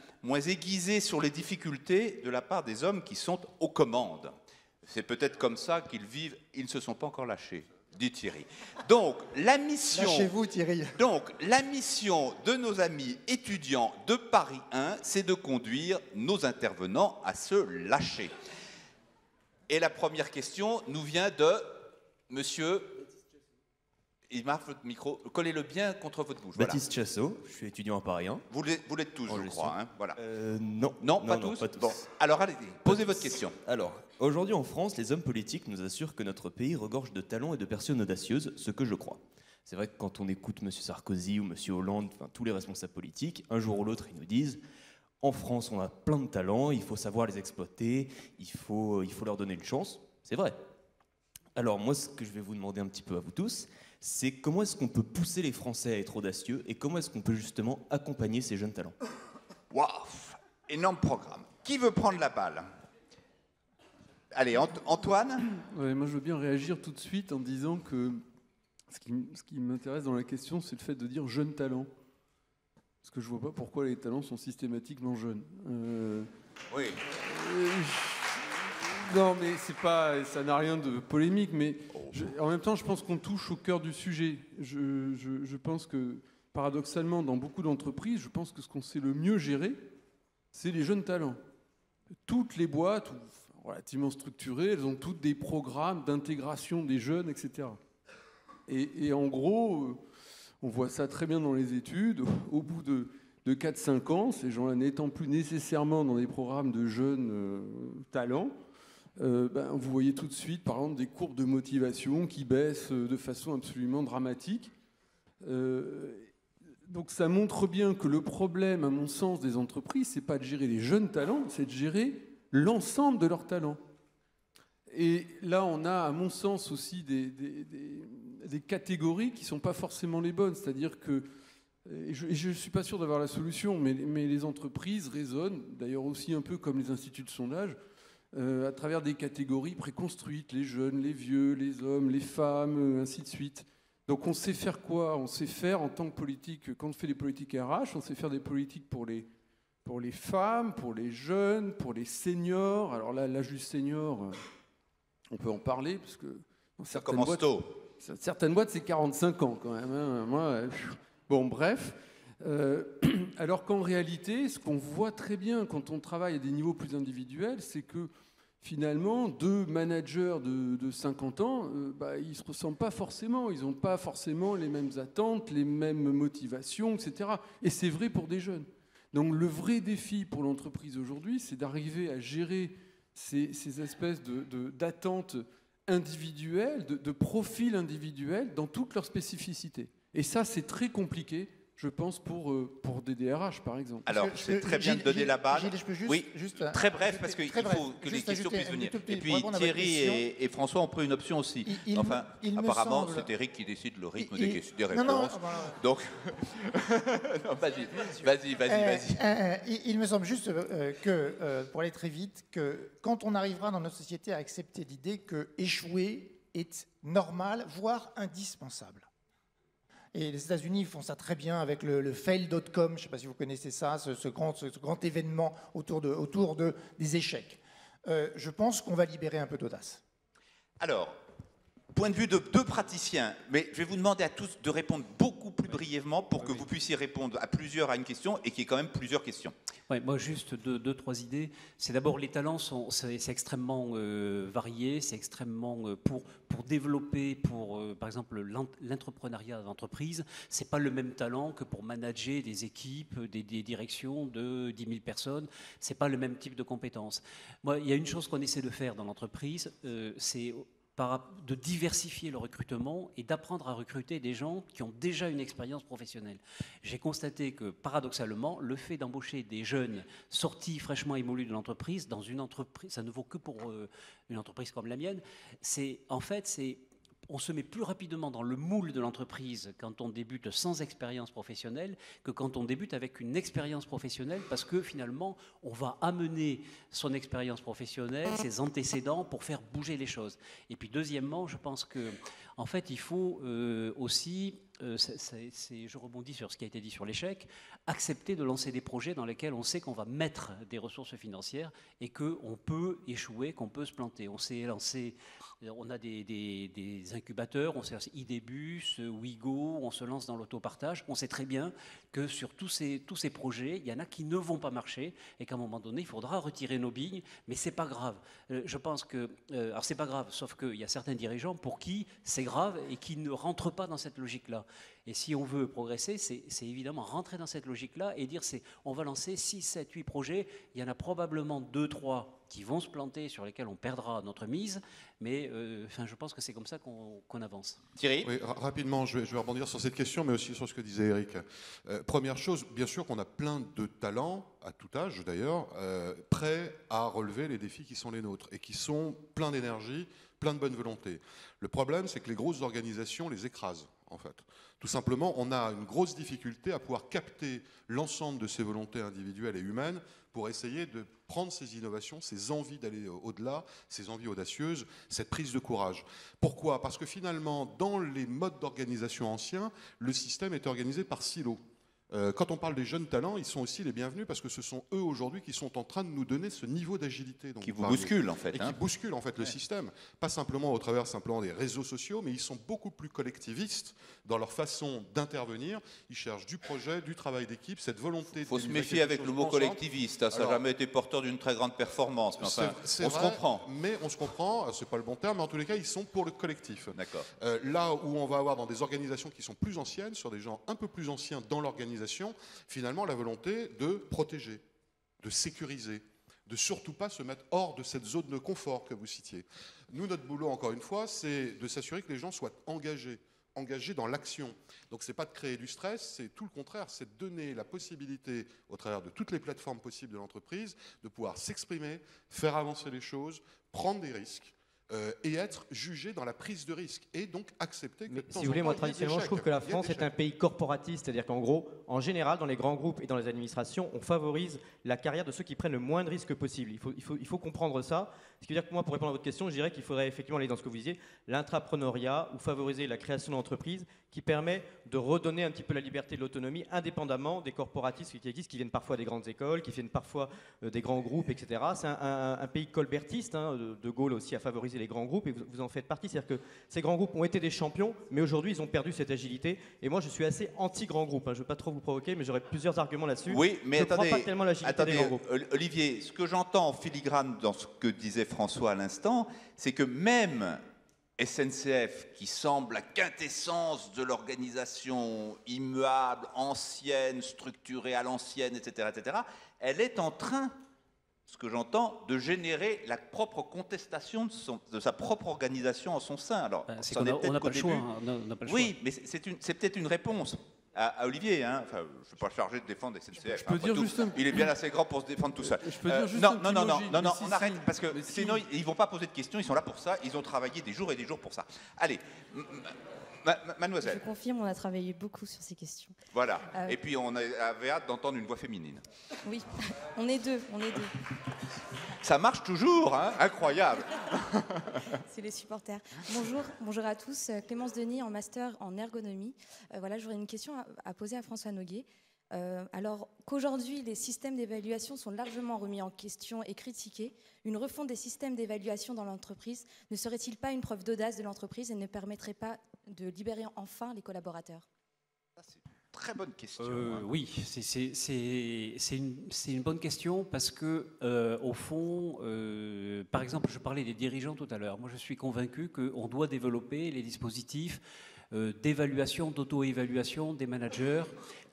aiguisé sur les difficultés de la part des hommes qui sont aux commandes. C'est peut-être comme ça qu'ils vivent, ils ne se sont pas encore lâchés, dit Thierry. Donc, la mission...
Lâchez-vous, Thierry.
Donc, la mission de nos amis étudiants de Paris 1, c'est de conduire nos intervenants à se lâcher. Et la première question nous vient de monsieur... Il marque votre micro, collez-le bien contre votre bouche.
Baptiste Chassot, je suis étudiant à Paris 1.
Vous l'êtes tous, je crois. Hein, voilà.
Non.
Non, pas tous. Bon, alors allez, posez votre question.
Alors, aujourd'hui en France, les hommes politiques nous assurent que notre pays regorge de talents et de personnes audacieuses, ce que je crois. C'est vrai que quand on écoute M. Sarkozy ou M. Hollande, enfin, tous les responsables politiques, un jour ou l'autre, ils nous disent « En France, on a plein de talents, il faut savoir les exploiter, il faut leur donner une chance. » C'est vrai. Alors moi, ce que je vais vous demander un petit peu à vous tous, c'est comment est-ce qu'on peut pousser les Français à être audacieux et comment est-ce qu'on peut justement accompagner ces jeunes talents?
Waouh, énorme programme. Qui veut prendre la balle? Allez, Antoine.
Ouais, moi, je veux bien réagir tout de suite en disant que ce qui m'intéresse dans la question, c'est le fait de dire jeunes talents. Parce que je ne vois pas pourquoi les talents sont systématiquement jeunes.
Oui.
Non, mais c'est pas, ça n'a rien de polémique, mais en même temps, je pense qu'on touche au cœur du sujet. Je pense que, paradoxalement, dans beaucoup d'entreprises, je pense que ce qu'on sait le mieux gérer, c'est les jeunes talents. Toutes les boîtes, relativement structurées, elles ont toutes des programmes d'intégration des jeunes, etc. Et en gros, on voit ça très bien dans les études. Au bout de 4-5 ans, ces gens-là n'étant plus nécessairement dans des programmes de jeunes talents, vous voyez tout de suite, par exemple, des courbes de motivation qui baissent de façon absolument dramatique. Donc ça montre bien que le problème, à mon sens, des entreprises, c'est pas de gérer les jeunes talents, c'est de gérer l'ensemble de leurs talents. Et là, on a, à mon sens, aussi des catégories qui ne sont pas forcément les bonnes. C'est-à-dire que, et je ne suis pas sûr d'avoir la solution, mais les entreprises raisonnent, d'ailleurs aussi un peu comme les instituts de sondage, à travers des catégories préconstruites, les jeunes, les vieux, les hommes, les femmes, ainsi de suite. Donc on sait faire quoi? On sait faire, en tant que politique, quand on fait des politiques RH, on sait faire des politiques pour les femmes, pour les jeunes, pour les seniors. Alors là, l'âge du senior, on peut en parler, parce que dans certaines boîtes, c'est 45 ans quand même. Hein. Moi, bon, bref. Alors qu'en réalité, ce qu'on voit très bien quand on travaille à des niveaux plus individuels, c'est que finalement, deux managers de 50 ans, ils ne se ressemblent pas forcément. Ils n'ont pas forcément les mêmes attentes, les mêmes motivations, etc. Et c'est vrai pour des jeunes. Donc le vrai défi pour l'entreprise aujourd'hui, c'est d'arriver à gérer ces espèces d'attentes individuelles, de profils individuels dans toutes leurs spécificités. Et ça, c'est très compliqué, je pense, pour des DRH, par exemple.
Alors, c'est très bien de donner la balle.
Gilles, je peux juste,
oui,
juste
très bref, parce qu'il faut que les questions puissent venir. Et puis, Thierry et François ont pris une option aussi. Apparemment, c'est Eric qui décide le rythme des questions, des réponses. Donc, non, vas-y.
Il me semble juste que, pour aller très vite, que quand on arrivera dans notre société à accepter l'idée que échouer est normal, voire indispensable. Et les États-Unis font ça très bien avec le fail.com, je ne sais pas si vous connaissez ça, ce grand événement autour des échecs. Je pense qu'on va libérer un peu d'audace.
Alors, point de vue de deux praticiens, mais je vais vous demander à tous de répondre beaucoup plus brièvement pour que vous puissiez répondre à plusieurs à une question et qu'il y ait quand même plusieurs questions.
Ouais, moi, juste trois idées. C'est d'abord, les talents, c'est extrêmement varié, c'est extrêmement pour développer, par exemple, l'entrepreneuriat d'entreprise, c'est pas le même talent que pour manager des équipes, des directions de 10 000 personnes. C'est pas le même type de compétences. Moi, il y a une chose qu'on essaie de faire dans l'entreprise, c'est de diversifier le recrutement et d'apprendre à recruter des gens qui ont déjà une expérience professionnelle. J'ai constaté que, paradoxalement, le fait d'embaucher des jeunes sortis fraîchement émolus de l'entreprise, dans une entreprise, ça ne vaut que pour une entreprise comme la mienne, on se met plus rapidement dans le moule de l'entreprise quand on débute sans expérience professionnelle que quand on débute avec une expérience professionnelle, parce que finalement, on va amener son expérience professionnelle, ses antécédents pour faire bouger les choses. Et puis deuxièmement, je pense que, en fait, il faut aussi, je rebondis sur ce qui a été dit sur l'échec, accepter de lancer des projets dans lesquels on sait qu'on va mettre des ressources financières et qu'on peut échouer, qu'on peut se planter. On s'est lancé, on a des incubateurs, on s'est lancé Idébus, Wigo, on se lance dans l'autopartage. On sait très bien que sur tous ces projets, il y en a qui ne vont pas marcher et qu'à un moment donné, il faudra retirer nos billes, mais c'est pas grave. Je pense que, alors c'est pas grave, sauf qu'il y a certains dirigeants pour qui c'est grave et qui ne rentrent pas dans cette logique-là. Et si on veut progresser, c'est évidemment rentrer dans cette logique-là et dire on va lancer 6, 7, 8 projets. Il y en a probablement 2, 3 qui vont se planter, sur lesquels on perdra notre mise. Mais je pense que c'est comme ça qu'on avance.
Thierry ?
Oui, rapidement, je vais rebondir sur cette question, mais aussi sur ce que disait Eric. Première chose, bien sûr qu'on a plein de talents, à tout âge d'ailleurs, prêts à relever les défis qui sont les nôtres et qui sont pleins d'énergie, pleins de bonne volonté. Le problème, c'est que les grosses organisations les écrasent, en fait. Tout simplement, on a une grosse difficulté à pouvoir capter l'ensemble de ces volontés individuelles et humaines pour essayer de prendre ces innovations, ces envies d'aller au-delà, ces envies audacieuses, cette prise de courage. Pourquoi ? Parce que finalement, dans les modes d'organisation anciens, le système est organisé par silos. Quand on parle des jeunes talents, ils sont aussi les bienvenus parce que ce sont eux aujourd'hui qui sont en train de nous donner ce niveau d'agilité.
Qui vous bousculent en fait.
Et qui bousculent en fait le système. Pas simplement au travers des réseaux sociaux, mais ils sont beaucoup plus collectivistes dans leur façon d'intervenir. Ils cherchent du projet, du travail d'équipe, cette volonté.
Il faut se méfier avec le mot collectiviste. Ça n'a jamais été porteur d'une très grande performance. Mais enfin, on se comprend.
Mais on se comprend, c'est pas le bon terme, mais en tous les cas, ils sont pour le collectif.
D'accord.
Là où on va avoir dans des organisations qui sont plus anciennes, sur des gens un peu plus anciens dans l'organisation, finalement la volonté de protéger, de sécuriser, de surtout pas se mettre hors de cette zone de confort que vous citiez. Nous, notre boulot, encore une fois, c'est de s'assurer que les gens soient engagés dans l'action. Donc c'est pas de créer du stress, c'est tout le contraire, c'est de donner la possibilité, au travers de toutes les plateformes possibles de l'entreprise, de pouvoir s'exprimer, faire avancer les choses, prendre des risques. Et être jugé dans la prise de risque et donc accepter que de temps en temps,
si vous voulez, moi traditionnellement je trouve que la France est un pays corporatiste, c'est-à-dire qu'en gros, en général, dans les grands groupes et dans les administrations, on favorise la carrière de ceux qui prennent le moins de risques possible. Il faut comprendre ça. Ce qui veut dire que moi, pour répondre à votre question, je dirais qu'il faudrait effectivement aller dans ce que vous disiez, l'intrapreneuriat ou favoriser la création d'entreprises qui permet de redonner un petit peu la liberté de l'autonomie indépendamment des corporatistes qui existent, qui viennent parfois des grandes écoles, qui viennent parfois des grands groupes, etc. C'est un pays colbertiste, De Gaulle aussi a favorisé les grands groupes et vous en faites partie. C'est-à-dire que ces grands groupes ont été des champions, mais aujourd'hui ils ont perdu cette agilité. Et moi je suis assez anti-grand groupe. Je ne veux pas trop vous provoquer, mais j'aurais plusieurs arguments là-dessus.
Oui, mais
je ne crois pas tellement à l'agilité des grands groupes.
Olivier, ce que j'entends en filigrane dans ce que disait François à l'instant, c'est que même SNCF, qui semble la quintessence de l'organisation immuable, ancienne, structurée à l'ancienne, etc., elle est en train, ce que j'entends, de générer la propre contestation de sa propre organisation en son sein. Alors,
on n'a pas le choix.
Oui, mais c'est peut-être une réponse à Olivier. Enfin, je ne suis pas chargé de défendre SNCF. Il est bien assez grand pour se défendre tout seul. Non, on arrête, parce que sinon, ils ne vont pas poser de questions, ils sont là pour ça, ils ont travaillé des jours et des jours pour ça. Allez, mademoiselle.
Je confirme, on a travaillé beaucoup sur ces questions.
Voilà, et puis on avait hâte d'entendre une voix féminine.
Oui, on est deux.
Ça marche toujours, incroyable.
C'est les supporters. Bonjour à tous. Clémence Denis en master en ergonomie. Voilà, j'aurais une question à poser à François Noguet. Alors qu'aujourd'hui les systèmes d'évaluation sont largement remis en question et critiqués, une refonte des systèmes d'évaluation dans l'entreprise ne serait-il pas une preuve d'audace de l'entreprise et ne permettrait pas de libérer enfin les collaborateurs?
Très bonne question.
Oui, c'est une bonne question parce que, au fond, par exemple, je parlais des dirigeants tout à l'heure. Moi, je suis convaincu qu'on doit développer les dispositifs d'évaluation, d'auto-évaluation des managers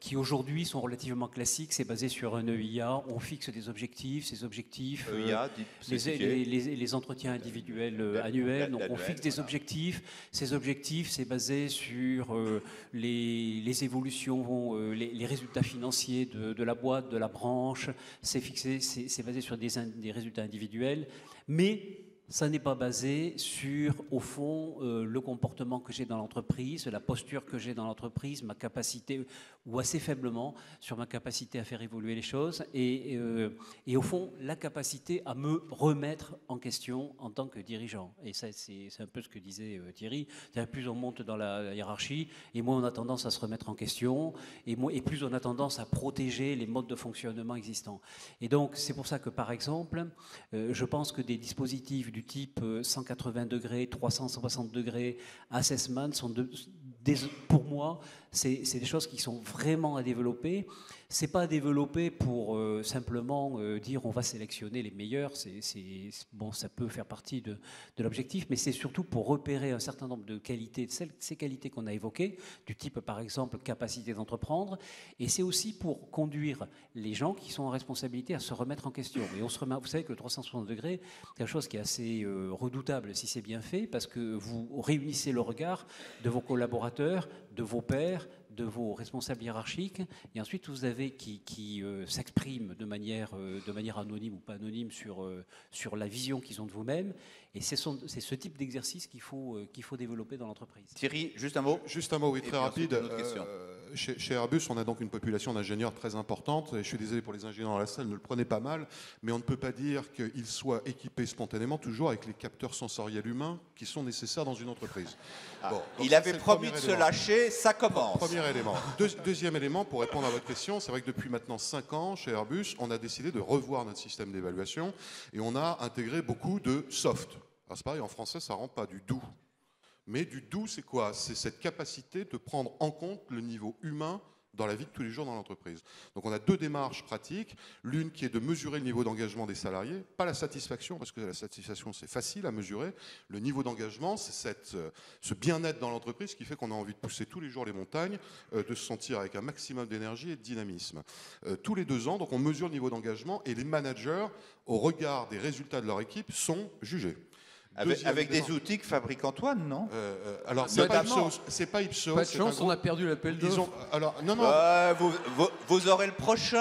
qui aujourd'hui sont relativement classiques. C'est basé sur un EIA. On fixe des objectifs. Ces objectifs,
EIA,
les entretiens individuels annuels. Donc on fixe des objectifs. Ces objectifs, c'est basé sur les évolutions, les résultats financiers de la boîte, de la branche. C'est fixé, c'est basé sur des résultats individuels. Mais ça n'est pas basé sur, au fond, le comportement que j'ai dans l'entreprise, la posture que j'ai dans l'entreprise, ma capacité, ou assez faiblement, sur ma capacité à faire évoluer les choses, et au fond, la capacité à me remettre en question en tant que dirigeant. Et ça, c'est un peu ce que disait Thierry. Plus on monte dans la hiérarchie, et moins on a tendance à se remettre en question, et plus on a tendance à protéger les modes de fonctionnement existants. Et donc, c'est pour ça que, par exemple, je pense que des dispositifs du type 180 degrés, 360 degrés, assessment, pour moi, c'est des choses qui sont vraiment à développer. C'est pas à développer pour simplement dire on va sélectionner les meilleurs. Bon, ça peut faire partie de l'objectif, mais c'est surtout pour repérer un certain nombre de qualités, ces qualités qu'on a évoquées, du type par exemple capacité d'entreprendre, et c'est aussi pour conduire les gens qui sont en responsabilité à se remettre en question. Et on se remet, vous savez que le 360 degrés, c'est quelque chose qui est assez redoutable si c'est bien fait, parce que vous réunissez le regard de vos collaborateurs, de vos pairs, de vos responsables hiérarchiques, et ensuite vous avez qui s'expriment de manière anonyme ou pas anonyme sur la vision qu'ils ont de vous-même, et c'est ce type d'exercice qu'il faut développer dans l'entreprise.
Thierry, juste un mot.
Juste un mot, oui, très rapide. chez Airbus, on a donc une population d'ingénieurs très importante. Et je suis désolé pour les ingénieurs dans la salle, ne le prenez pas mal, mais on ne peut pas dire qu'ils soient équipés spontanément toujours avec les capteurs sensoriels humains qui sont nécessaires dans une entreprise. Bon,
il avait promis de se lâcher, ça commence.
Premier élément. Deuxième élément, pour répondre à votre question, c'est vrai que depuis maintenant 5 ans, chez Airbus, on a décidé de revoir notre système d'évaluation et on a intégré beaucoup de soft. Alors c'est pareil, en français, ça ne rend pas du doux. Mais du doux, c'est quoi? C'est cette capacité de prendre en compte le niveau humain dans la vie de tous les jours dans l'entreprise. Donc on a 2 démarches pratiques. L'une qui est de mesurer le niveau d'engagement des salariés, pas la satisfaction, parce que la satisfaction c'est facile à mesurer. Le niveau d'engagement, c'est ce bien-être dans l'entreprise qui fait qu'on a envie de pousser tous les jours les montagnes, de se sentir avec un maximum d'énergie et de dynamisme. Tous les 2 ans, donc on mesure le niveau d'engagement et les managers, au regard des résultats de leur équipe, sont jugés.
Avec des outils que fabrique Antoine, non?
Alors, c'est pas Ipsos. C'est pas Ipsos.
Pas de chance, on a perdu l'appel d'offres.
Alors, non, non.
Vous aurez le prochain.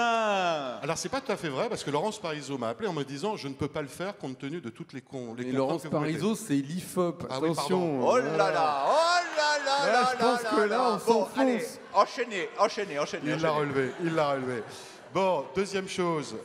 Alors, c'est pas tout à fait vrai, parce que Laurence Parisot m'a appelé en me disant je ne peux pas le faire compte tenu de toutes les
Et Laurence Parisot, c'est l'IFOP.
Ah oui,
attention.
Oh là là, oh là là,
là, je pense que là, on s'enfonce.
Enchaînez.
Il l'a relevé. Bon, deuxième chose,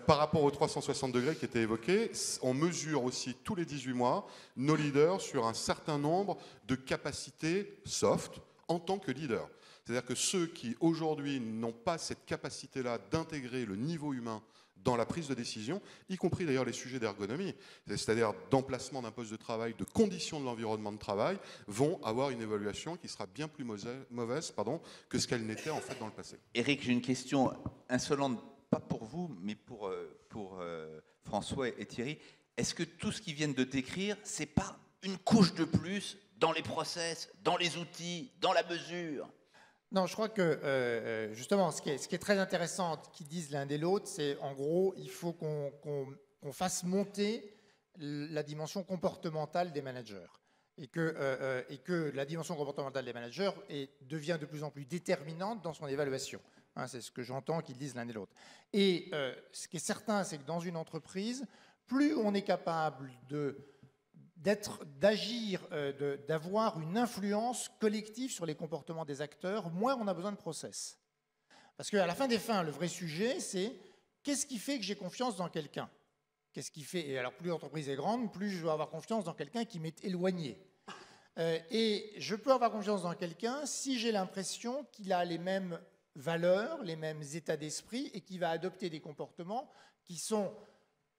par rapport aux 360 degrés qui étaient évoqués, on mesure aussi tous les 18 mois nos leaders sur un certain nombre de capacités soft en tant que leader. C'est-à-dire que ceux qui aujourd'hui n'ont pas cette capacité-là d'intégrer le niveau humain dans la prise de décision, y compris d'ailleurs les sujets d'ergonomie, c'est-à-dire d'emplacement d'un poste de travail, de conditions de l'environnement de travail, vont avoir une évaluation qui sera bien plus mauvaise que ce qu'elle n'était en fait dans le passé.
Éric, j'ai une question insolente, pas pour vous, mais pour François et Thierry. Est-ce que tout ce qu'ils viennent de décrire, c'est pas une couche de plus dans les process, dans les outils, dans la mesure?
Non, je crois que justement, ce qui est très intéressant qu'ils disent l'un et l'autre, c'est en gros, il faut qu'on fasse monter la dimension comportementale des managers. Et que la dimension comportementale des managers devient de plus en plus déterminante dans son évaluation. Hein, c'est ce que j'entends qu'ils disent l'un et l'autre. Et ce qui est certain, c'est que dans une entreprise, plus on est capable d'agir, d'avoir une influence collective sur les comportements des acteurs, moins on a besoin de process. Parce qu'à la fin des fins, le vrai sujet, c'est qu'est-ce qui fait que j'ai confiance dans quelqu'un? Qu'est-ce qui fait? Et alors, plus l'entreprise est grande, plus je dois avoir confiance dans quelqu'un qui m'est éloigné. Et je peux avoir confiance dans quelqu'un si j'ai l'impression qu'il a les mêmes valeurs, les mêmes états d'esprit et qu'il va adopter des comportements qui sont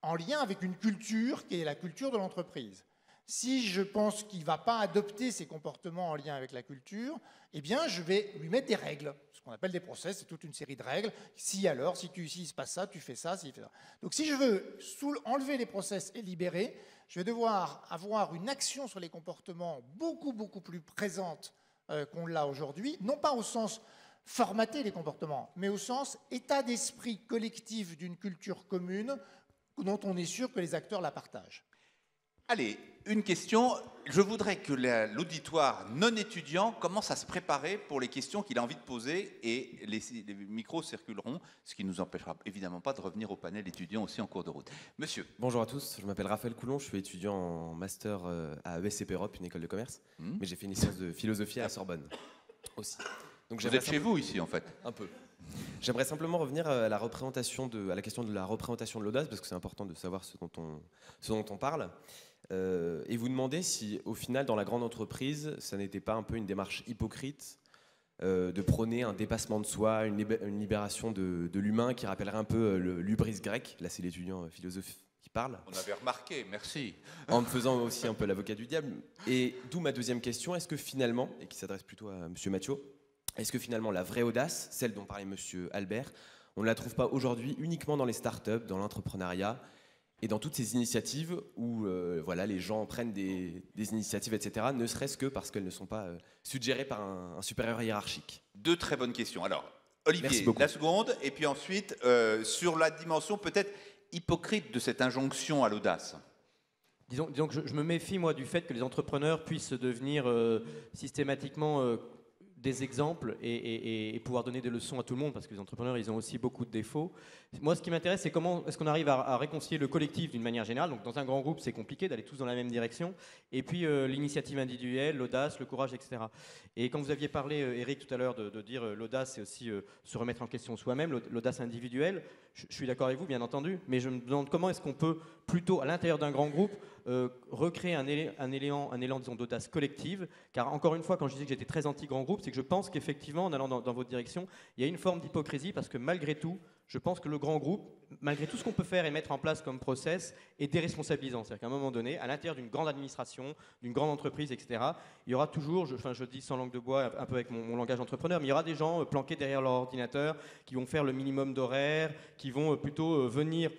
en lien avec une culture qui est la culture de l'entreprise. Si je pense qu'il ne va pas adopter ces comportements en lien avec la culture, eh bien, je vais lui mettre des règles. Ce qu'on appelle des process, c'est toute une série de règles. Si alors, si il se passe ça, tu fais ça, si il fait ça. Donc, si je veux enlever les process et libérer, je vais devoir avoir une action sur les comportements beaucoup, beaucoup plus présente qu'on l'a aujourd'hui. Non pas au sens formater les comportements, mais au sens état d'esprit collectif d'une culture commune dont on est sûr que les acteurs la partagent.
Allez, une question. Je voudrais que l'auditoire non étudiant commence à se préparer pour les questions qu'il a envie de poser et les micros circuleront, ce qui ne nous empêchera évidemment pas de revenir au panel étudiant aussi en cours de route. Monsieur.
Bonjour à tous, je m'appelle Raphaël Coulon, je suis étudiant en master à ESCP Europe, une école de commerce, mais j'ai fait une licence de philosophie à la Sorbonne aussi. Donc,
vous êtes chez vous ici en fait?
Un peu. J'aimerais simplement revenir à la question de la représentation de l'audace, parce que c'est important de savoir ce dont on parle. Et vous demander si, au final, dans la grande entreprise, ça n'était pas un peu une démarche hypocrite de prôner un dépassement de soi, une libération de l'humain qui rappellerait un peu le l'hubris grec. Là, c'est l'étudiant philosophe qui parle.
On avait remarqué, merci.
En me faisant aussi un peu l'avocat du diable. Et d'où ma deuxième question, est-ce que finalement, et qui s'adresse plutôt à M. Mathieu, est-ce que finalement la vraie audace, celle dont parlait M. Albert, on ne la trouve pas aujourd'hui uniquement dans les startups, dans l'entrepreneuriat et dans toutes ces initiatives où les gens prennent des initiatives, etc., ne serait-ce que parce qu'elles ne sont pas suggérées par un supérieur hiérarchique?
Deux très bonnes questions. Alors, Olivier, la seconde, et puis ensuite, sur la dimension peut-être hypocrite de cette injonction à l'audace.
Disons que je me méfie, moi, du fait que les entrepreneurs puissent devenir systématiquement des exemples et pouvoir donner des leçons à tout le monde, parce que les entrepreneurs, ils ont aussi beaucoup de défauts. Moi, ce qui m'intéresse, c'est comment est-ce qu'on arrive à réconcilier le collectif d'une manière générale. Donc, dans un grand groupe, c'est compliqué d'aller tous dans la même direction. Et puis, l'initiative individuelle, l'audace, le courage, etc. Et quand vous aviez parlé, Eric, tout à l'heure, de dire l'audace, c'est aussi se remettre en question soi-même, l'audace individuelle, je suis d'accord avec vous, bien entendu, mais je me demande comment est-ce qu'on peut, plutôt à l'intérieur d'un grand groupe, recréer un élan disons, d'audace collective. Car encore une fois, quand je disais que j'étais très anti-grand groupe, c'est que je pense qu'effectivement, en allant dans votre direction, il y a une forme d'hypocrisie, parce que malgré tout, je pense que le grand groupe, malgré tout ce qu'on peut faire et mettre en place comme process, est déresponsabilisant. C'est-à-dire qu'à un moment donné, à l'intérieur d'une grande administration, d'une grande entreprise, etc., il y aura toujours, je dis sans langue de bois, un peu avec mon langage d'entrepreneur, mais il y aura des gens planqués derrière leur ordinateur qui vont faire le minimum d'horaire, qui vont plutôt venir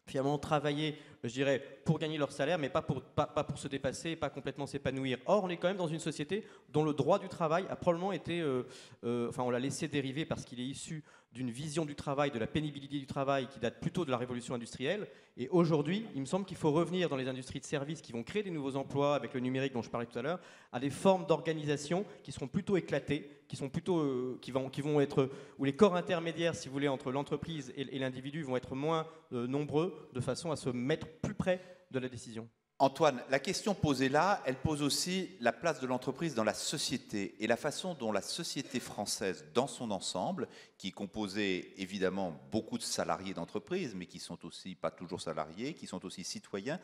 finalement travailler, je dirais, pour gagner leur salaire, mais pas pour se dépasser, pas complètement s'épanouir. Or, on est quand même dans une société dont le droit du travail a probablement été, on l'a laissé dériver parce qu'il est issu d'une vision du travail, de la pénibilité du travail qui date plutôt de la révolution industrielle. Et aujourd'hui, il me semble qu'il faut revenir dans les industries de services qui vont créer des nouveaux emplois avec le numérique dont je parlais tout à l'heure, à des formes d'organisation qui seront plutôt éclatées, qui vont être, où les corps intermédiaires, si vous voulez, entre l'entreprise et l'individu vont être moins nombreux, de façon à se mettre plus près de la décision.
Antoine, la question posée là, elle pose aussi la place de l'entreprise dans la société et la façon dont la société française, dans son ensemble, qui est composée évidemment beaucoup de salariés d'entreprise, mais qui sont aussi pas toujours salariés, qui sont aussi citoyens.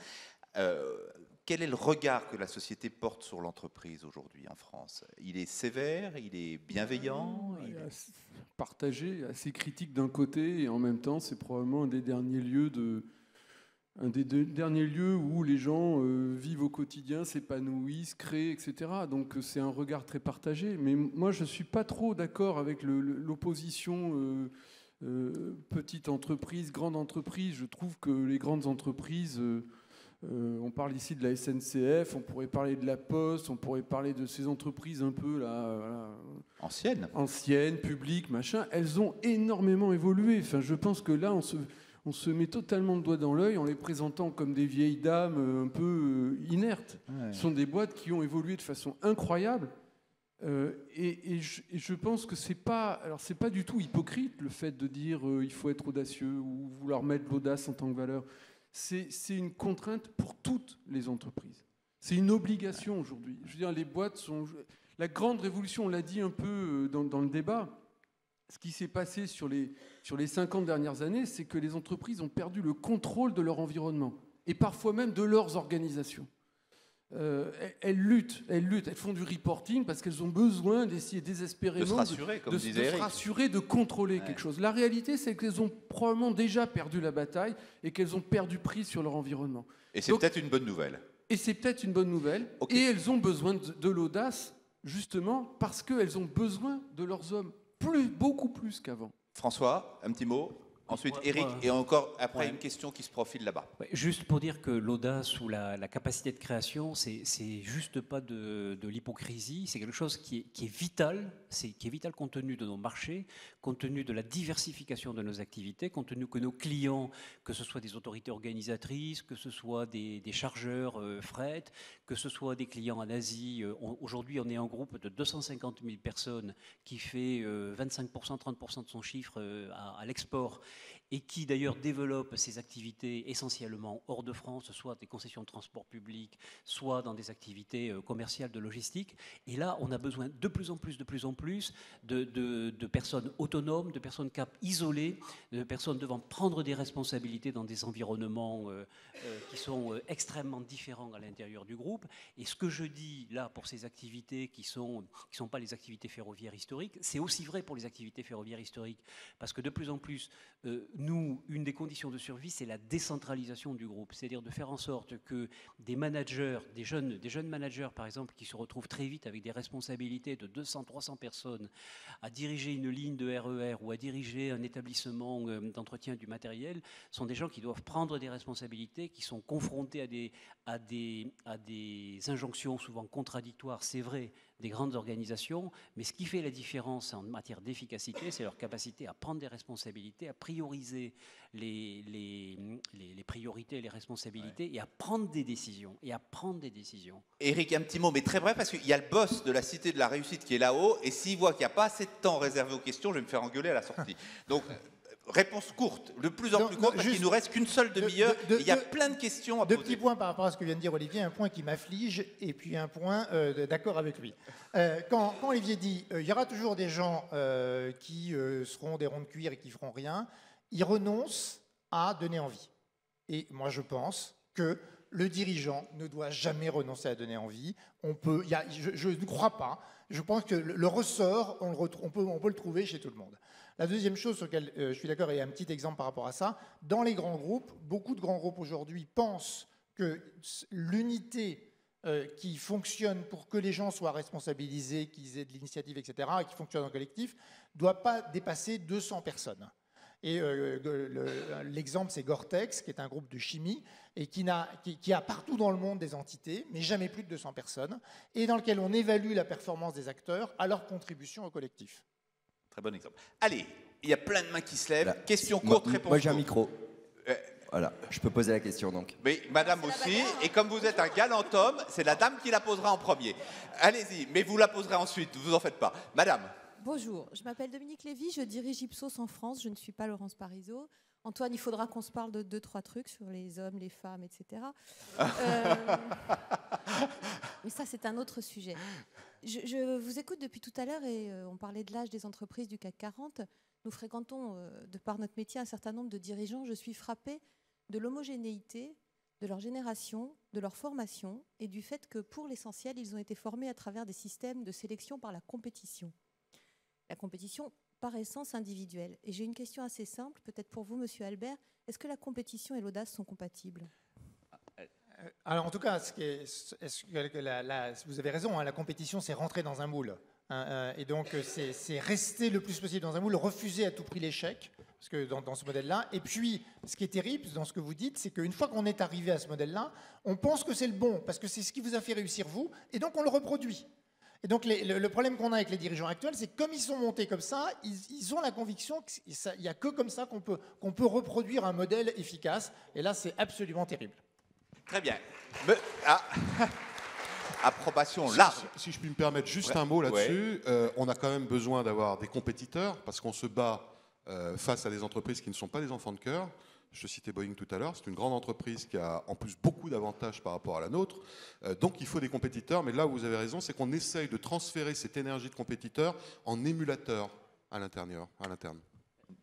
Quel est le regard que la société porte sur l'entreprise aujourd'hui en France? Il est sévère, il est bienveillant, il est
partagé, assez critique d'un côté, et en même temps, c'est probablement un des derniers lieux où les gens vivent au quotidien, s'épanouissent, créent, etc. Donc c'est un regard très partagé. Mais moi, je ne suis pas trop d'accord avec l'opposition petite entreprise, grande entreprise. Je trouve que les grandes entreprises, on parle ici de la SNCF, on pourrait parler de la Poste, on pourrait parler de ces entreprises un peu là, anciennes, publiques, machin. Elles ont énormément évolué. Enfin, je pense que là, on se met totalement le doigt dans l'œil en les présentant comme des vieilles dames un peu inertes. Ouais. Ce sont des boîtes qui ont évolué de façon incroyable. Et je pense que c'est pas du tout hypocrite le fait de dire il faut être audacieux ou vouloir mettre l'audace en tant que valeur. C'est une contrainte pour toutes les entreprises. C'est une obligation aujourd'hui. Je veux dire, les boîtes sont... La grande révolution, on l'a dit un peu dans le débat, ce qui s'est passé sur les 50 dernières années, c'est que les entreprises ont perdu le contrôle de leur environnement et parfois même de leurs organisations. Elles luttent, elles font du reporting parce qu'elles ont besoin d'essayer désespérément de se rassurer, de contrôler quelque chose. La réalité, c'est qu'elles ont probablement déjà perdu la bataille et qu'elles ont perdu prise sur leur environnement.
Et c'est peut-être une bonne nouvelle.
Et c'est peut-être une bonne nouvelle. Okay. Et elles ont besoin de l'audace, justement, parce qu'elles ont besoin de leurs hommes. Beaucoup plus qu'avant.
François, un petit mot. Ensuite, Eric, et encore après une question qui se profile là-bas.
Juste pour dire que l'audace ou la capacité de création, c'est juste pas de l'hypocrisie, c'est quelque chose qui est vital, qui est vital compte tenu de nos marchés, compte tenu de la diversification de nos activités, compte tenu que nos clients, que ce soit des autorités organisatrices, que ce soit des chargeurs fret, que ce soit des clients en Asie. Aujourd'hui, on est un groupe de 250 000 personnes qui fait 25%, 30% de son chiffre à l'export et qui d'ailleurs développe ses activités essentiellement hors de France, soit des concessions de transport public, soit dans des activités commerciales de logistique. Et là, on a besoin de plus en plus de personnes autonomes, de personnes isolées, de personnes devant prendre des responsabilités dans des environnements qui sont extrêmement différents à l'intérieur du groupe. Et ce que je dis là pour ces activités qui sont pas les activités ferroviaires historiques, c'est aussi vrai pour les activités ferroviaires historiques, parce que de plus en plus, nous, une des conditions de survie, c'est la décentralisation du groupe, c'est-à-dire de faire en sorte que des managers, des jeunes managers par exemple, qui se retrouvent très vite avec des responsabilités de 200, 300 personnes à diriger une ligne de RER ou à diriger un établissement d'entretien du matériel, sont des gens qui doivent prendre des responsabilités, qui sont confrontés à des injonctions souvent contradictoires, c'est vrai, des grandes organisations, mais ce qui fait la différence en matière d'efficacité, c'est leur capacité à prendre des responsabilités, à prioriser les priorités et les responsabilités, et à prendre des décisions.
Éric, un petit mot, mais très bref, parce qu'il y a le boss de la Cité de la Réussite qui est là-haut, et s'il voit qu'il n'y a pas assez de temps réservé aux questions, je vais me faire engueuler à la sortie. Donc, réponse courte, de plus en plus courte, parce qu'il ne nous reste qu'une seule demi-heure, et il y a plein de questions à poser.
Deux petits points par rapport à ce que vient de dire Olivier, un point qui m'afflige, et puis un point d'accord avec lui. Quand Olivier dit il y aura toujours des gens qui seront des ronds de cuir et qui feront rien, il renonce à donner envie. Et moi, je pense que le dirigeant ne doit jamais renoncer à donner envie. Je ne crois pas. Je pense que le ressort, on peut le trouver chez tout le monde. La deuxième chose sur laquelle je suis d'accord, et un petit exemple par rapport à ça, dans les grands groupes, beaucoup de grands groupes aujourd'hui pensent que l'unité qui fonctionne pour que les gens soient responsabilisés, qu'ils aient de l'initiative, etc., et qui fonctionne en collectif, ne doit pas dépasser 200 personnes. Et l'exemple, c'est Gore-Tex, qui est un groupe de chimie, et qui a partout dans le monde des entités, mais jamais plus de 200 personnes, et dans lequel on évalue la performance des acteurs à leur contribution au collectif.
Très bon exemple. Allez, il y a plein de mains qui se lèvent. Question courte, réponse.
Moi, j'ai un micro. Voilà, je peux poser la question donc.
Mais madame aussi, et comme vous êtes un galant homme, c'est la dame qui la posera en premier. Allez-y, mais vous la poserez ensuite, vous en faites pas. Madame.
Bonjour, je m'appelle Dominique Lévy, je dirige Ipsos en France, je ne suis pas Laurence Parisot. Antoine, il faudra qu'on se parle de 2-3 trucs sur les hommes, les femmes, etc. Mais ça, c'est un autre sujet. Je vous écoute depuis tout à l'heure et on parlait de l'âge des entreprises du CAC 40. Nous fréquentons, de par notre métier, un certain nombre de dirigeants. Je suis frappée de l'homogénéité de leur génération, de leur formation et du fait que, pour l'essentiel, ils ont été formés à travers des systèmes de sélection par la compétition. La compétition par essence individuelle. Et j'ai une question assez simple, peut-être pour vous, Monsieur Albert. Est-ce que la compétition et l'audace sont compatibles ?
Alors en tout cas, vous avez raison, hein, la compétition, c'est rentrer dans un moule. Et donc, c'est rester le plus possible dans un moule, refuser à tout prix l'échec, parce que dans ce modèle-là. Et puis, ce qui est terrible dans ce que vous dites, c'est qu'une fois qu'on est arrivé à ce modèle-là, on pense que c'est le bon, parce que c'est ce qui vous a fait réussir vous, et donc on le reproduit. Et donc, le problème qu'on a avec les dirigeants actuels, c'est que comme ils sont montés comme ça, ils ont la conviction qu'il n'y a que comme ça qu'on peut reproduire un modèle efficace. Et là, c'est absolument terrible.
Très bien. Approbation large.
Si je puis me permettre juste un mot là-dessus, on a quand même besoin d'avoir des compétiteurs parce qu'on se bat face à des entreprises qui ne sont pas des enfants de cœur. Je citais Boeing tout à l'heure, c'est une grande entreprise qui a en plus beaucoup d'avantages par rapport à la nôtre. Donc il faut des compétiteurs, mais là où vous avez raison, c'est qu'on essaye de transférer cette énergie de compétiteur en émulateur à l'interne.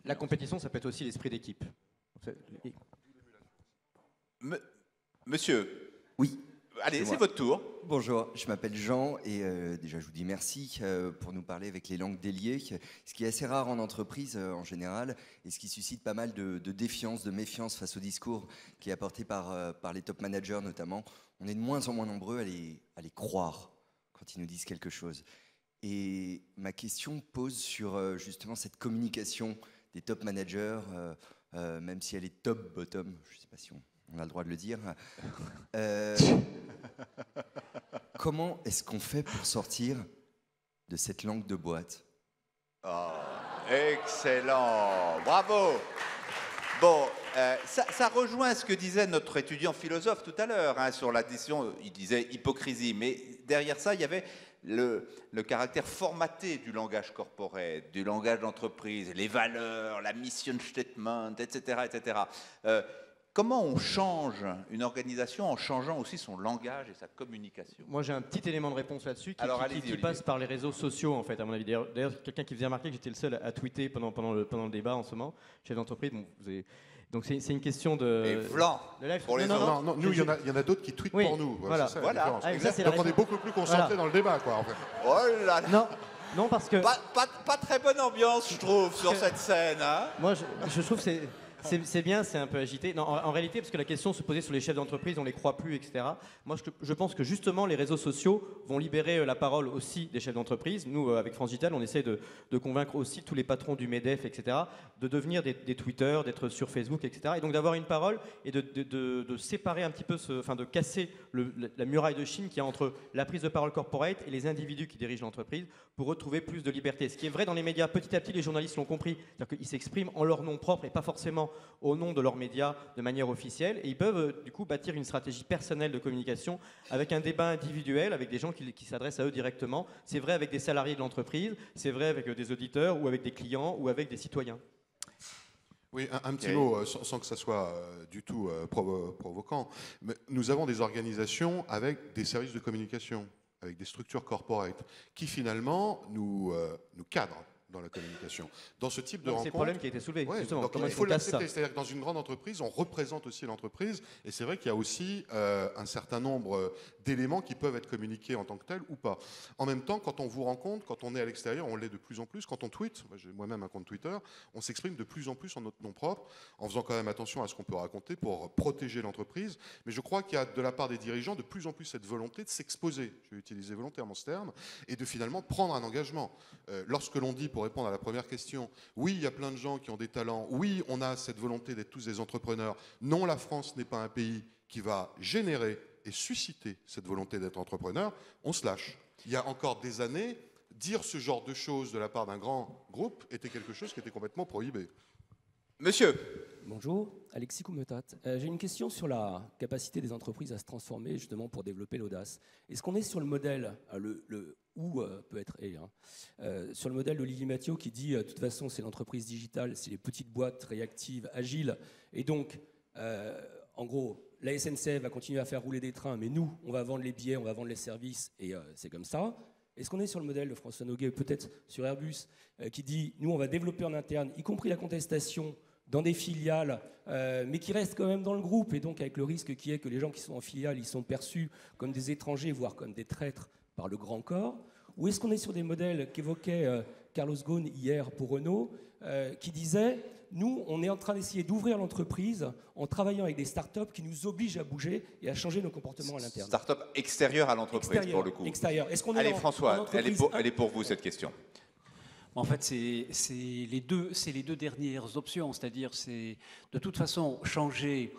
La compétition, ça peut être aussi l'esprit d'équipe.
Monsieur.
Oui.
Allez, c'est votre tour.
Bonjour, je m'appelle Jean et déjà je vous dis merci pour nous parler avec les langues déliées, ce qui est assez rare en entreprise en général et ce qui suscite pas mal de défiance, de méfiance face au discours qui est apporté par les top managers notamment. On est de moins en moins nombreux à les croire quand ils nous disent quelque chose. Et ma question pose sur justement cette communication des top managers, même si elle est top-bottom, je ne sais pas si on a le droit de le dire. Comment est-ce qu'on fait pour sortir de cette langue de boîte ?
Oh, excellent, bravo. Bon, ça rejoint ce que disait notre étudiant philosophe tout à l'heure, hein, sur l'addition, il disait hypocrisie, mais derrière ça, il y avait le caractère formaté du langage corporel, du langage d'entreprise, les valeurs, la mission statement, etc. etc. Comment on change une organisation en changeant aussi son langage et sa communication ?
Moi, j'ai un petit élément de réponse là-dessus qui passe par les réseaux sociaux, en fait, à mon avis. D'ailleurs, quelqu'un qui faisait remarquer que j'étais le seul à tweeter pendant le débat en ce moment, chef d'entreprise. Donc, c'est une question de...
Et blanc pour les
Non, nous, il y en a d'autres qui tweetent pour nous.
Voilà.
Donc, on est beaucoup plus concentrés dans le débat, quoi, en fait.
Oh là là.
Non, parce que...
Pas très bonne ambiance, je trouve, sur cette scène. Hein.
Moi, je trouve que c'est... C'est bien, c'est un peu agité. Non, en réalité, parce que la question se posait sur les chefs d'entreprise, on les croit plus, etc. Moi, je pense que justement, les réseaux sociaux vont libérer la parole aussi des chefs d'entreprise. Nous, avec France Digital, on essaie de convaincre aussi tous les patrons du MEDEF, etc., de devenir des tweeters, d'être sur Facebook, etc. Et donc d'avoir une parole et de séparer un petit peu, de casser la muraille de Chine qu'il y a entre la prise de parole corporate et les individus qui dirigent l'entreprise pour retrouver plus de liberté. Ce qui est vrai dans les médias, petit à petit, les journalistes l'ont compris, c'est-à-dire qu'ils s'expriment en leur nom propre et pas forcément au nom de leurs médias de manière officielle, et ils peuvent du coup bâtir une stratégie personnelle de communication avec un débat individuel, avec des gens qui s'adressent à eux directement. C'est vrai avec des salariés de l'entreprise, c'est vrai avec des auditeurs ou avec des clients ou avec des citoyens.
Oui, un petit mot, sans que ça soit du tout provoquant. Mais nous avons des organisations avec des services de communication, avec des structures corporate, qui finalement nous cadrent dans la communication. Dans ce type de rencontre...
C'est le problème qui a été soulevé, justement.
Donc il faut l'accepter. C'est-à-dire que dans une grande entreprise, on représente aussi l'entreprise, et c'est vrai qu'il y a aussi un certain nombre d'éléments qui peuvent être communiqués en tant que tels ou pas. En même temps, quand on vous rencontre, quand on est à l'extérieur, on l'est de plus en plus. Quand on tweet, moi j'ai moi-même un compte Twitter, on s'exprime de plus en plus en notre nom propre, en faisant quand même attention à ce qu'on peut raconter pour protéger l'entreprise. Mais je crois qu'il y a de la part des dirigeants de plus en plus cette volonté de s'exposer, je vais utiliser volontairement ce terme, et de finalement prendre un engagement. Lorsque l'on dit, pour répondre à la première question, oui, il y a plein de gens qui ont des talents, oui, on a cette volonté d'être tous des entrepreneurs, non, la France n'est pas un pays qui va générer et susciter cette volonté d'être entrepreneur, on se lâche. Il y a encore des années, dire ce genre de choses de la part d'un grand groupe était quelque chose qui était complètement prohibé.
Monsieur.
Bonjour, Alexis Koumetat. J'ai une question sur la capacité des entreprises à se transformer justement pour développer l'audace. Est-ce qu'on est sur le modèle, peut être sur le modèle d'Olivier Mathieu qui dit de toute façon c'est l'entreprise digitale, c'est les petites boîtes réactives, agiles, et donc en gros la SNCF va continuer à faire rouler des trains, mais nous on va vendre les billets, on va vendre les services, et c'est comme ça. Est-ce qu'on est sur le modèle de François Noguet, peut-être sur Airbus, qui dit nous on va développer en interne, y compris la contestation dans des filiales, mais qui restent quand même dans le groupe, et donc avec le risque qui est que les gens qui sont en filiale, ils sont perçus comme des étrangers, voire comme des traîtres par le grand corps? Ou est-ce qu'on est sur des modèles qu'évoquait Carlos Ghosn hier pour Renault, qui disait nous, on est en train d'essayer d'ouvrir l'entreprise en travaillant avec des startups qui nous obligent à bouger et à changer nos comportements à l'interne.
Start-up extérieure à l'entreprise, pour le coup.
Extérieur. Est-ce qu'on est
Allez, François, elle est pour vous, cette question.
En fait, c'est les deux dernières options, c'est-à-dire c'est de toute façon changer.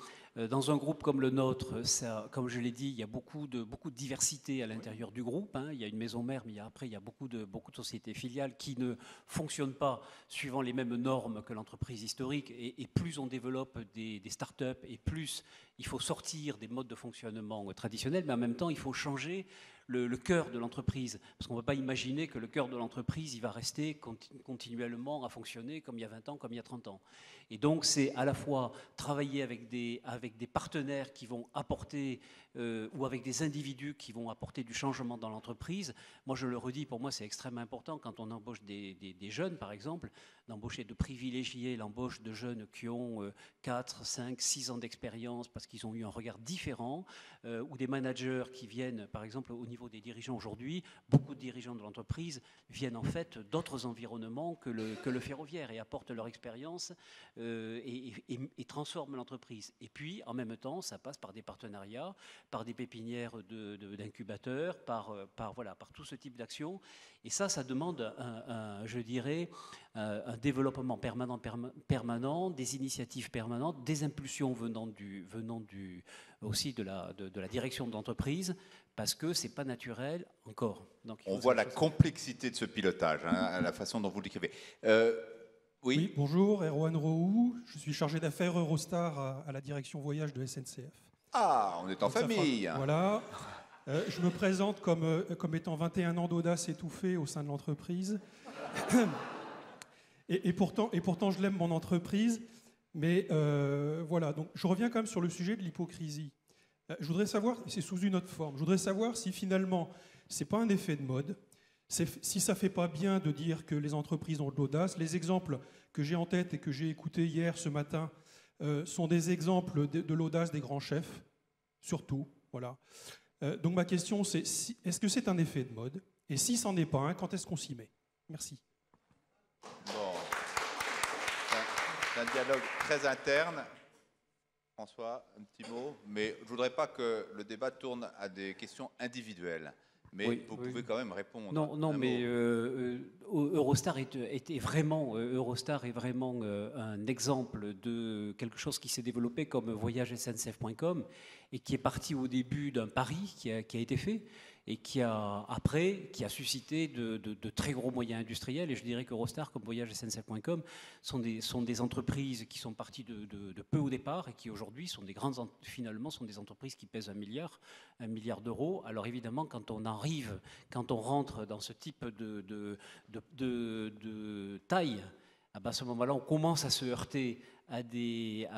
Dans un groupe comme le nôtre, ça, comme je l'ai dit, il y a beaucoup de diversité à l'intérieur du groupe. Il y a une maison mère, mais après, il y a beaucoup de sociétés filiales qui ne fonctionnent pas suivant les mêmes normes que l'entreprise historique. Et plus on développe des startups, et plus il faut sortir des modes de fonctionnement traditionnels, mais en même temps, il faut changer le cœur de l'entreprise. Parce qu'on ne va pas imaginer que le cœur de l'entreprise, il va rester continuellement à fonctionner comme il y a 20 ans, comme il y a 30 ans. Et donc, c'est à la fois travailler avec des partenaires qui vont apporter, ou avec des individus qui vont apporter du changement dans l'entreprise. Moi, je le redis, pour moi, c'est extrêmement important quand on embauche des jeunes, par exemple, d'embaucher, de privilégier l'embauche de jeunes qui ont 4, 5, 6 ans d'expérience parce qu'ils ont eu un regard différent, ou des managers qui viennent, par exemple, au niveau des dirigeants aujourd'hui, beaucoup de dirigeants de l'entreprise viennent en fait d'autres environnements que le ferroviaire et apportent leur expérience et transforment l'entreprise. Et puis, en même temps, ça passe par des partenariats, par des pépinières d'incubateurs, par tout ce type d'actions. Et ça demande, je dirais, un développement permanent, des initiatives permanentes, des impulsions venant aussi de la direction de l'entreprise, parce que c'est pas naturel encore. Donc,
on voit la complexité de ce pilotage, à la façon dont vous le décrivez.
Oui, bonjour, Erwan Rohou, je suis chargé d'affaires Eurostar à la direction voyage de SNCF.
Ah, on est en famille.
Voilà. Je me présente comme étant 21 ans d'audace étouffée au sein de l'entreprise. Et pourtant, je l'aime, mon entreprise. Mais voilà, donc je reviens quand même sur le sujet de l'hypocrisie. Je voudrais savoir, c'est sous une autre forme, je voudrais savoir si finalement, c'est pas un effet de mode, si ça fait pas bien de dire que les entreprises ont de l'audace. Les exemples que j'ai en tête et que j'ai écoutés hier, ce matin, sont des exemples de l'audace des grands chefs, surtout. Voilà. Donc ma question, c'est est-ce que c'est un effet de mode? Et si c'en est pas un, quand est-ce qu'on s'y met? Merci.
Bon. C'est un dialogue très interne. François, un petit mot, mais je ne voudrais pas que le débat tourne à des questions individuelles. Mais
Oui,
vous
oui.
pouvez quand même répondre.
Non,
Un
mais
mot.
Eurostar est vraiment un exemple de quelque chose qui s'est développé comme voyagesncf.com et qui est parti au début d'un pari qui a été fait et qui a suscité de très gros moyens industriels. Et je dirais qu'Eurostar, comme voyagesncf.com, sont des entreprises qui sont parties de peu au départ et qui aujourd'hui sont finalement sont des entreprises qui pèsent 1 milliard d'euros. Alors évidemment, quand on rentre dans ce type de taille, à ce moment-là, on commence à se heurter à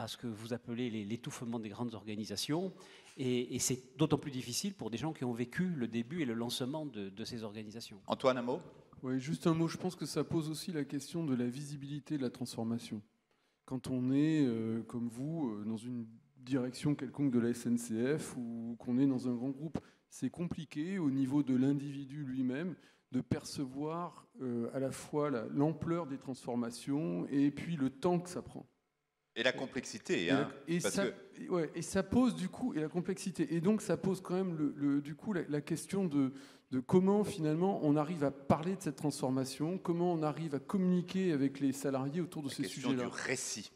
ce que vous appelez l'étouffement des grandes organisations. Et c'est d'autant plus difficile pour des gens qui ont vécu le début et le lancement de ces organisations.
Antoine, un mot ?
Oui, juste un mot. Je pense que ça pose aussi la question de la visibilité de la transformation. Quand on est, comme vous, dans une direction quelconque de la SNCF ou qu'on est dans un grand groupe, c'est compliqué au niveau de l'individu lui-même de percevoir à la fois l'ampleur des transformations et puis le temps que ça prend.
Et la complexité,
et ça pose du coup, et la complexité, et donc ça pose quand même du coup la question de comment finalement on arrive à parler de cette transformation, comment on arrive à communiquer avec les salariés autour de ces sujets-là.
La question du récit.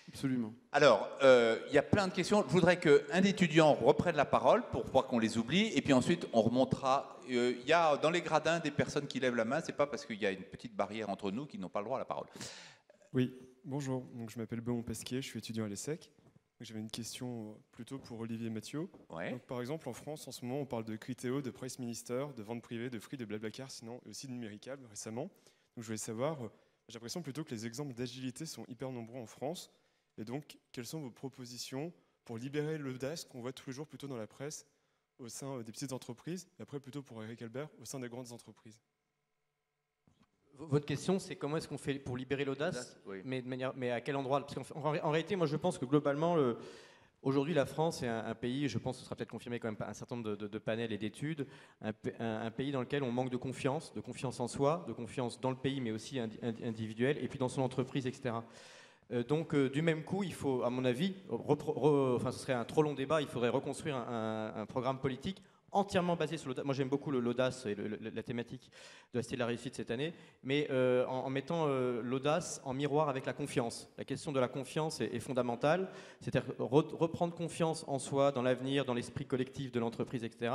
Absolument.
Alors, il y a plein de questions. Je voudrais qu'un étudiant reprenne la parole pour pas qu'on les oublie, et puis ensuite on remontera. Il y a dans les gradins des personnes qui lèvent la main, c'est pas parce qu'il y a une petite barrière entre nous qu'ils n'ont pas le droit à la parole.
Oui, bonjour. Donc, je m'appelle Beaumont Pesquier, je suis étudiant à l'ESSEC. J'avais une question plutôt pour Olivier Mathieu.
Ouais.
Donc, par exemple, en France, en ce moment, on parle de Criteo, de Price Minister, de vente privée, de Free, de Blablacar, sinon aussi de Numéricable récemment. Donc, je voulais savoir, j'ai l'impression plutôt que les exemples d'agilité sont hyper nombreux en France. Et donc, quelles sont vos propositions pour libérer l'audace qu'on voit tous les jours plutôt dans la presse au sein des petites entreprises, et après plutôt pour Eric Albert, au sein des grandes entreprises?
Votre question, c'est comment est-ce qu'on fait pour libérer l'audace,
oui.
mais à quel endroit? Parce qu'en réalité, moi je pense que globalement, aujourd'hui la France est un pays, je pense que ce sera peut-être confirmé quand même par un certain nombre de panels et d'études, un pays dans lequel on manque de confiance en soi, de confiance dans le pays, mais aussi individuelle, et puis dans son entreprise, etc. Donc du même coup, il faut, à mon avis, ce serait un trop long débat, il faudrait reconstruire un programme politique entièrement basé sur l'audace. Moi j'aime beaucoup l'audace et la thématique de la Cité de la Réussite cette année, mais en mettant l'audace en miroir avec la confiance. La question de la confiance est fondamentale, c'est-à-dire reprendre confiance en soi, dans l'avenir, dans l'esprit collectif de l'entreprise, etc.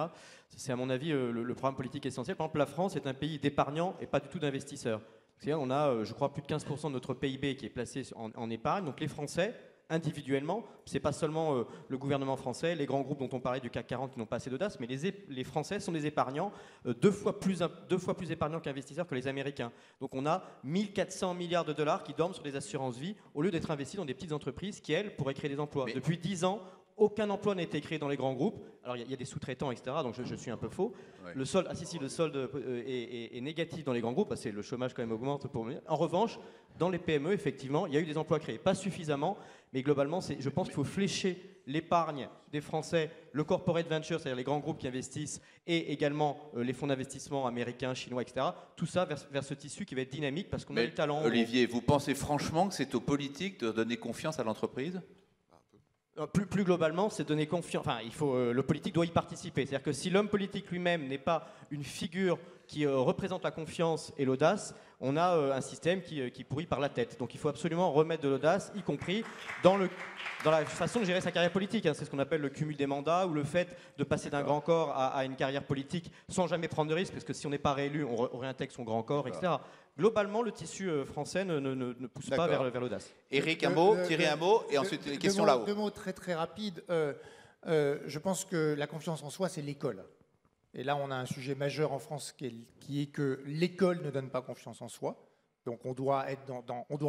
C'est à mon avis le programme politique essentiel. Par exemple, la France est un pays d'épargnants et pas du tout d'investisseurs. On a, je crois, plus de 15% de notre PIB qui est placé en épargne, donc les Français, individuellement, c'est pas seulement le gouvernement français, les grands groupes dont on parlait du CAC 40 qui n'ont pas assez d'audace, mais les Français sont des épargnants, deux fois plus épargnants qu'investisseurs que les Américains. Donc on a 1400 milliards de dollars qui dorment sur des assurances vie au lieu d'être investis dans des petites entreprises qui, elles, pourraient créer des emplois. Depuis 10 ans, aucun emploi n'a été créé dans les grands groupes. Alors il y a des sous-traitants, etc. Donc je suis un peu faux. Ouais. Le solde est négatif dans les grands groupes. C'est le chômage quand même augmente. En revanche, dans les PME, effectivement, il y a eu des emplois créés, pas suffisamment, mais globalement, je pense qu'il faut flécher l'épargne des Français, le corporate venture, c'est-à-dire les grands groupes qui investissent, et également les fonds d'investissement américains, chinois, etc. Tout ça vers ce tissu qui va être dynamique parce qu'on a du talent.
Olivier, vous pensez franchement que c'est aux politiques de donner confiance à l'entreprise ?
Plus globalement, c'est donner confiance. Enfin, le politique doit y participer. C'est-à-dire que si l'homme politique lui-même n'est pas une figure qui représente la confiance et l'audace, on a un système qui pourrit par la tête. Donc il faut absolument remettre de l'audace, y compris dans la façon de gérer sa carrière politique. C'est ce qu'on appelle le cumul des mandats ou le fait de passer d'un grand corps à une carrière politique sans jamais prendre de risque, parce que si on n'est pas réélu, on réintègre son grand corps, etc. Globalement, le tissu français ne pousse pas vers l'audace.
Éric, un mot, Thierry, un mot, et ensuite les questions là-haut.
Deux mots très très rapides. Je pense que la confiance en soi, c'est l'école. Et là, on a un sujet majeur en France qui est que l'école ne donne pas confiance en soi. Donc on doit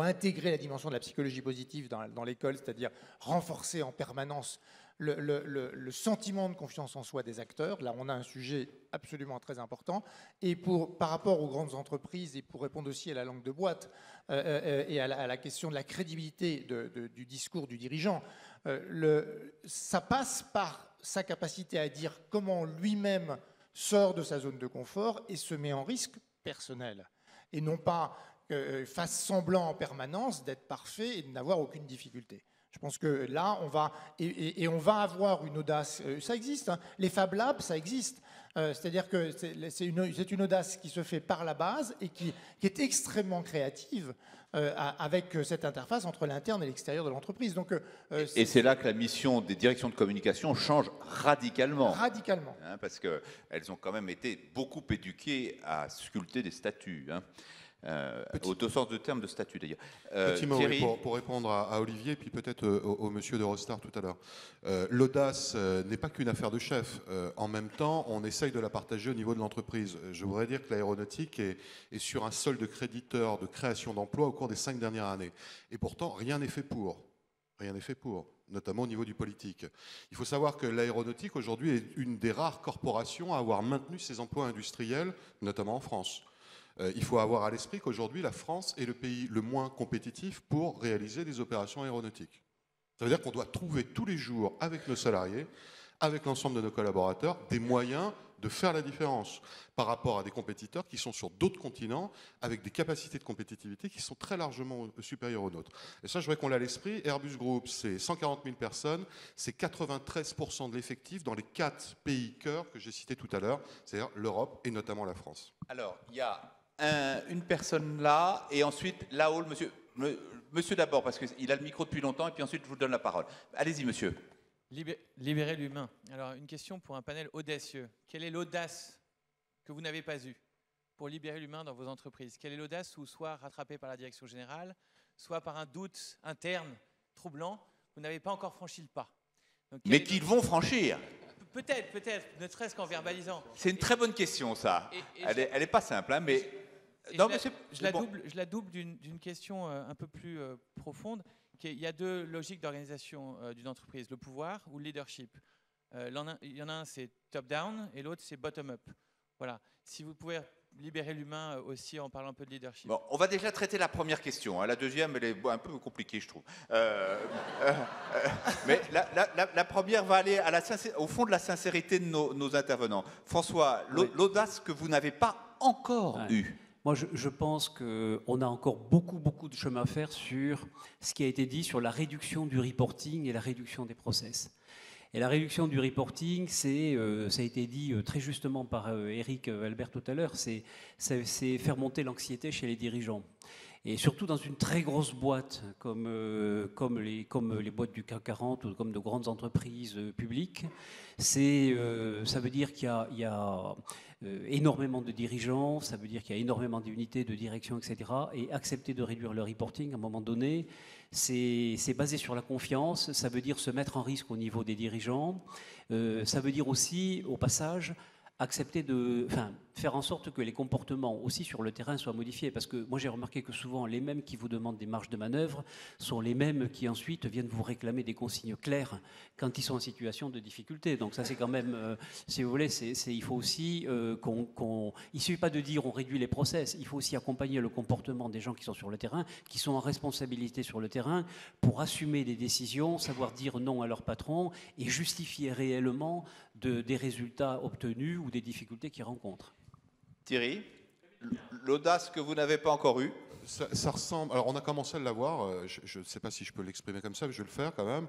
intégrer la dimension de la psychologie positive dans l'école, c'est-à-dire renforcer en permanence le sentiment de confiance en soi des acteurs. Là, on a un sujet absolument très important. Et par rapport aux grandes entreprises, et pour répondre aussi à la langue de boîte et à la question de la crédibilité du discours du dirigeant, ça passe par sa capacité à dire comment lui-même sort de sa zone de confort et se met en risque personnel. Et non pas fasse semblant en permanence d'être parfait et de n'avoir aucune difficulté. Je pense que là, on va avoir une audace. Ça existe, hein. Les Fab Labs, ça existe. C'est-à-dire que c'est une audace qui se fait par la base et qui est extrêmement créative avec cette interface entre l'interne et l'extérieur de l'entreprise. Donc,
et c'est là que la mission des directions de communication change radicalement.
Radicalement.
Hein, parce qu'elles ont quand même été beaucoup éduquées à sculpter des statuts. Hein. Au deux sens de terme de statut d'ailleurs.
Petit mot, oui, pour répondre à Olivier, puis peut-être au monsieur de Rostar tout à l'heure. L'audace n'est pas qu'une affaire de chef. En même temps, on essaye de la partager au niveau de l'entreprise. Je voudrais dire que l'aéronautique est sur un solde créditeur de création d'emplois au cours des 5 dernières années. Et pourtant, rien n'est fait pour. Rien n'est fait pour, notamment au niveau du politique. Il faut savoir que l'aéronautique, aujourd'hui, est une des rares corporations à avoir maintenu ses emplois industriels, notamment en France. Il faut avoir à l'esprit qu'aujourd'hui, la France est le pays le moins compétitif pour réaliser des opérations aéronautiques. Ça veut dire qu'on doit trouver tous les jours, avec nos salariés, avec l'ensemble de nos collaborateurs, des moyens de faire la différence par rapport à des compétiteurs qui sont sur d'autres continents, avec des capacités de compétitivité qui sont très largement supérieures aux nôtres. Et ça, je voudrais qu'on l'ait à l'esprit. Airbus Group, c'est 140 000 personnes, c'est 93% de l'effectif dans les 4 pays cœurs que j'ai cités tout à l'heure, c'est-à-dire l'Europe et notamment la France.
Alors, il y a une personne là, et ensuite là-haut, monsieur d'abord, parce qu'il a le micro depuis longtemps, et puis ensuite je vous donne la parole. Allez-y, monsieur.
Libérer l'humain. Alors, une question pour un panel audacieux. Quelle est l'audace que vous n'avez pas eue pour libérer l'humain dans vos entreprises? Quelle est l'audace où, soit rattrapée par la direction générale, soit par un doute interne troublant, vous n'avez pas encore franchi le pas? Donc,
mais qu'ils vont franchir.
Peut-être, ne serait-ce qu'en verbalisant.
C'est une très bonne question, ça. Elle est pas simple, hein, mais... Non,
je la double d'une question un peu plus profonde. Il y a 2 logiques d'organisation d'une entreprise, le pouvoir ou le leadership. Il y en a un, c'est top-down, et l'autre, c'est bottom-up. Voilà. Si vous pouvez libérer l'humain aussi en parlant un peu de leadership.
Bon, on va déjà traiter la première question. Hein. La deuxième, elle est un peu compliquée, je trouve. Mais la première va aller au fond de la sincérité de nos intervenants. François, l'audace que vous n'avez pas encore eue.
Moi, je pense qu'on a encore beaucoup de chemin à faire sur ce qui a été dit sur la réduction du reporting et la réduction des process. Et la réduction du reporting, ça a été dit très justement par Eric Albert tout à l'heure, c'est faire monter l'anxiété chez les dirigeants. Et surtout dans une très grosse boîte comme les boîtes du CAC 40 ou comme de grandes entreprises publiques, ça veut dire qu'il y a énormément de dirigeants, ça veut dire qu'il y a énormément d'unités de direction, etc. Et accepter de réduire le reporting à un moment donné, c'est basé sur la confiance, ça veut dire se mettre en risque au niveau des dirigeants, ça veut dire aussi, au passage, accepter faire en sorte que les comportements aussi sur le terrain soient modifiés. Parce que moi j'ai remarqué que souvent les mêmes qui vous demandent des marges de manœuvre sont les mêmes qui ensuite viennent vous réclamer des consignes claires quand ils sont en situation de difficulté. Donc ça c'est quand même, si vous voulez, il faut aussi il ne suffit pas de dire on réduit les process, il faut aussi accompagner le comportement des gens qui sont sur le terrain, qui sont en responsabilité sur le terrain pour assumer des décisions, savoir dire non à leur patron et justifier réellement des résultats obtenus ou des difficultés qu'ils rencontrent.
Thierry, l'audace que vous n'avez pas encore eue?
Ça ressemble. Alors, on a commencé à l'avoir. Je ne sais pas si je peux l'exprimer comme ça, mais je vais le faire quand même.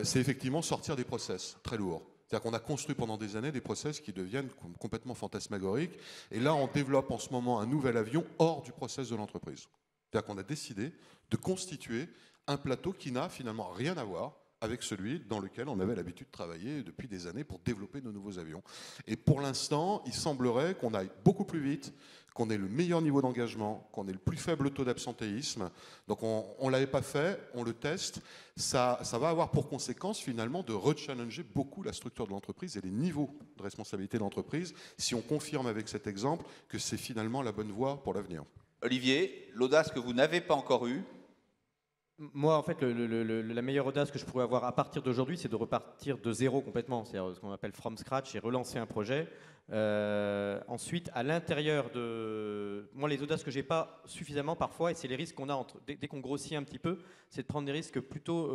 C'est effectivement sortir des process très lourds. C'est-à-dire qu'on a construit pendant des années des process qui deviennent complètement fantasmagoriques. Et là, on développe en ce moment un nouvel avion hors du process de l'entreprise. C'est-à-dire qu'on a décidé de constituer un plateau qui n'a finalement rien à voir avec celui dans lequel on avait l'habitude de travailler depuis des années pour développer nos nouveaux avions. Et pour l'instant, il semblerait qu'on aille beaucoup plus vite, qu'on ait le meilleur niveau d'engagement, qu'on ait le plus faible taux d'absentéisme. Donc on ne l'avait pas fait, on le teste. Ça va avoir pour conséquence finalement de rechallenger beaucoup la structure de l'entreprise et les niveaux de responsabilité de l'entreprise, si on confirme avec cet exemple que c'est finalement la bonne voie pour l'avenir.
Olivier, l'audace que vous n'avez pas encore eue?
Moi, en fait, la meilleure audace que je pourrais avoir à partir d'aujourd'hui, c'est de repartir de zéro complètement, c'est-à-dire ce qu'on appelle from scratch, et relancer un projet. Ensuite, à l'intérieur de... Moi, les audaces que j'ai pas suffisamment parfois, et c'est les risques qu'on a dès qu'on grossit un petit peu, c'est de prendre des risques plutôt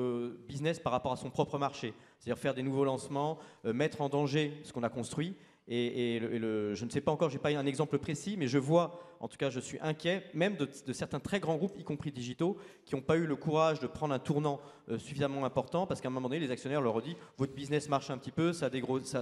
business par rapport à son propre marché. C'est-à-dire faire des nouveaux lancements, mettre en danger ce qu'on a construit. Je ne sais pas encore, je n'ai pas un exemple précis, mais je vois En tout cas, je suis inquiet, même de certains très grands groupes, y compris digitaux, qui n'ont pas eu le courage de prendre un tournant suffisamment important, parce qu'à un moment donné, les actionnaires leur ont dit votre business marche un petit peu, ça dégraisse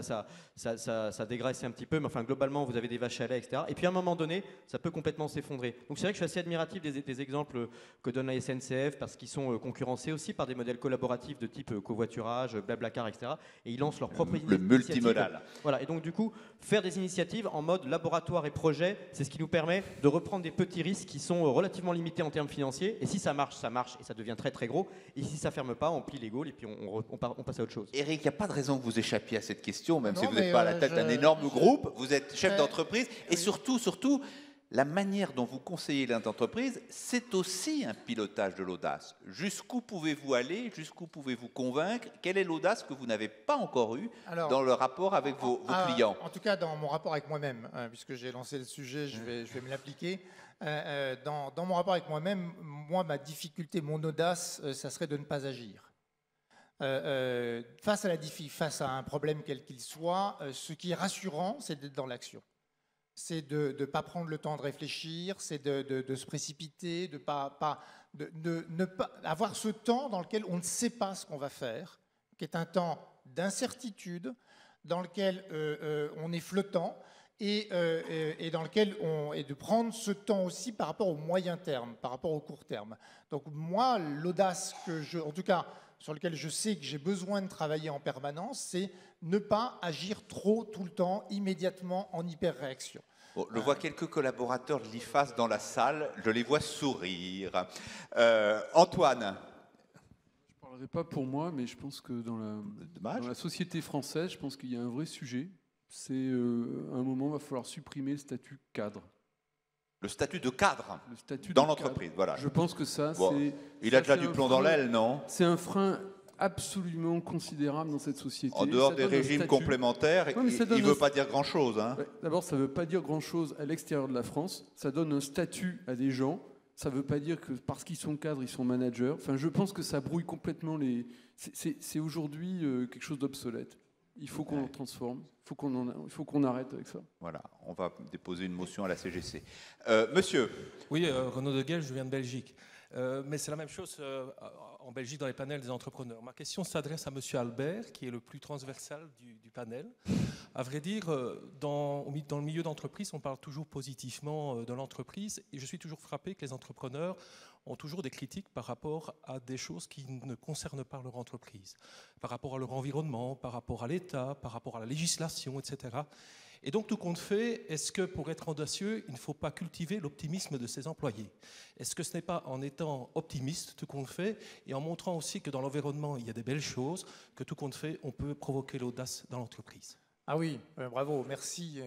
un petit peu, mais enfin globalement, vous avez des vaches à lait, etc. Et puis à un moment donné, ça peut complètement s'effondrer. Donc c'est vrai que je suis assez admiratif des exemples que donne la SNCF, parce qu'ils sont concurrencés aussi par des modèles collaboratifs de type covoiturage, Blablacar, etc. Et ils lancent leur propre
Le multimodal.
Voilà, et donc du coup, faire des initiatives en mode laboratoire et projet, c'est ce qui nous permet de reprendre des petits risques qui sont relativement limités en termes financiers. Et si ça marche et ça devient très très gros. Et si ça ferme pas, on plie les gaules et puis on passe à autre chose.
Eric, il n'y a pas de raison que vous échappiez à cette question, même
Non,
si vous
mais,
n'êtes pas à la tête d'un énorme groupe, vous êtes chef d'entreprise, et surtout, la manière dont vous conseillez l'entreprise, c'est aussi un pilotage de l'audace. Jusqu'où pouvez-vous aller? Jusqu'où pouvez-vous convaincre? Quelle est l'audace que vous n'avez pas encore eue dans le rapport avec vos clients?
En tout cas, dans mon rapport avec moi-même, puisque j'ai lancé le sujet, je vais me l'appliquer. Dans mon rapport avec moi-même, ma difficulté, mon audace, ça serait de ne pas agir. Face à un problème quel qu'il soit, ce qui est rassurant, c'est d'être dans l'action. C'est de ne pas prendre le temps de réfléchir, c'est de se précipiter, de ne pas avoir ce temps dans lequel on ne sait pas ce qu'on va faire, qui est un temps d'incertitude, dans lequel on est flottant, et dans lequel et de prendre ce temps aussi par rapport au moyen terme, par rapport au court terme. Donc moi, l'audace en tout cas, sur lequel je sais que j'ai besoin de travailler en permanence, c'est ne pas agir trop tout le temps, immédiatement, en hyper-réaction.
Bon, je vois quelques collaborateurs de l'IFAS dans la salle, je les vois sourire. Antoine.
Je ne parlerai pas pour moi, mais je pense que dans la société française, je pense qu'il y a un vrai sujet. C'est à un moment, il va falloir supprimer le statut cadre.
Le statut de cadre
statut
dans
de
l'entreprise,
cadre.
voilà.
Je pense que ça,
Bon,
c'est...
il a déjà du plomb dans l'aile, non?
C'est un frein absolument considérable dans cette société.
En dehors des régimes complémentaires, il ne veut pas dire grand-chose. Hein.
Ouais, d'abord, ça ne veut pas dire grand-chose à l'extérieur de la France. Ça donne un statut à des gens. Ça ne veut pas dire que parce qu'ils sont cadres, ils sont managers. Enfin, je pense que ça brouille complètement les... C'est aujourd'hui quelque chose d'obsolète. Il faut qu'on le transforme. Il faut qu'on arrête avec ça.
Voilà, on va déposer une motion à la CGC. Monsieur.
Oui, Renaud Deguel, je viens de Belgique. Mais c'est la même chose en Belgique dans les panels des entrepreneurs. Ma question s'adresse à Monsieur Albert, qui est le plus transversal du panel. À vrai dire, dans le milieu d'entreprise, on parle toujours positivement de l'entreprise, et je suis toujours frappé que les entrepreneurs ont toujours des critiques par rapport à des choses qui ne concernent pas leur entreprise, par rapport à leur environnement, par rapport à l'État, par rapport à la législation, etc. Et donc, tout compte fait, est-ce que pour être audacieux, il ne faut pas cultiver l'optimisme de ses employés? Est-ce que ce n'est pas en étant optimiste, tout compte fait, et en montrant aussi que dans l'environnement, il y a des belles choses, que tout compte fait, on peut provoquer l'audace dans l'entreprise?
Ah oui, bravo, merci,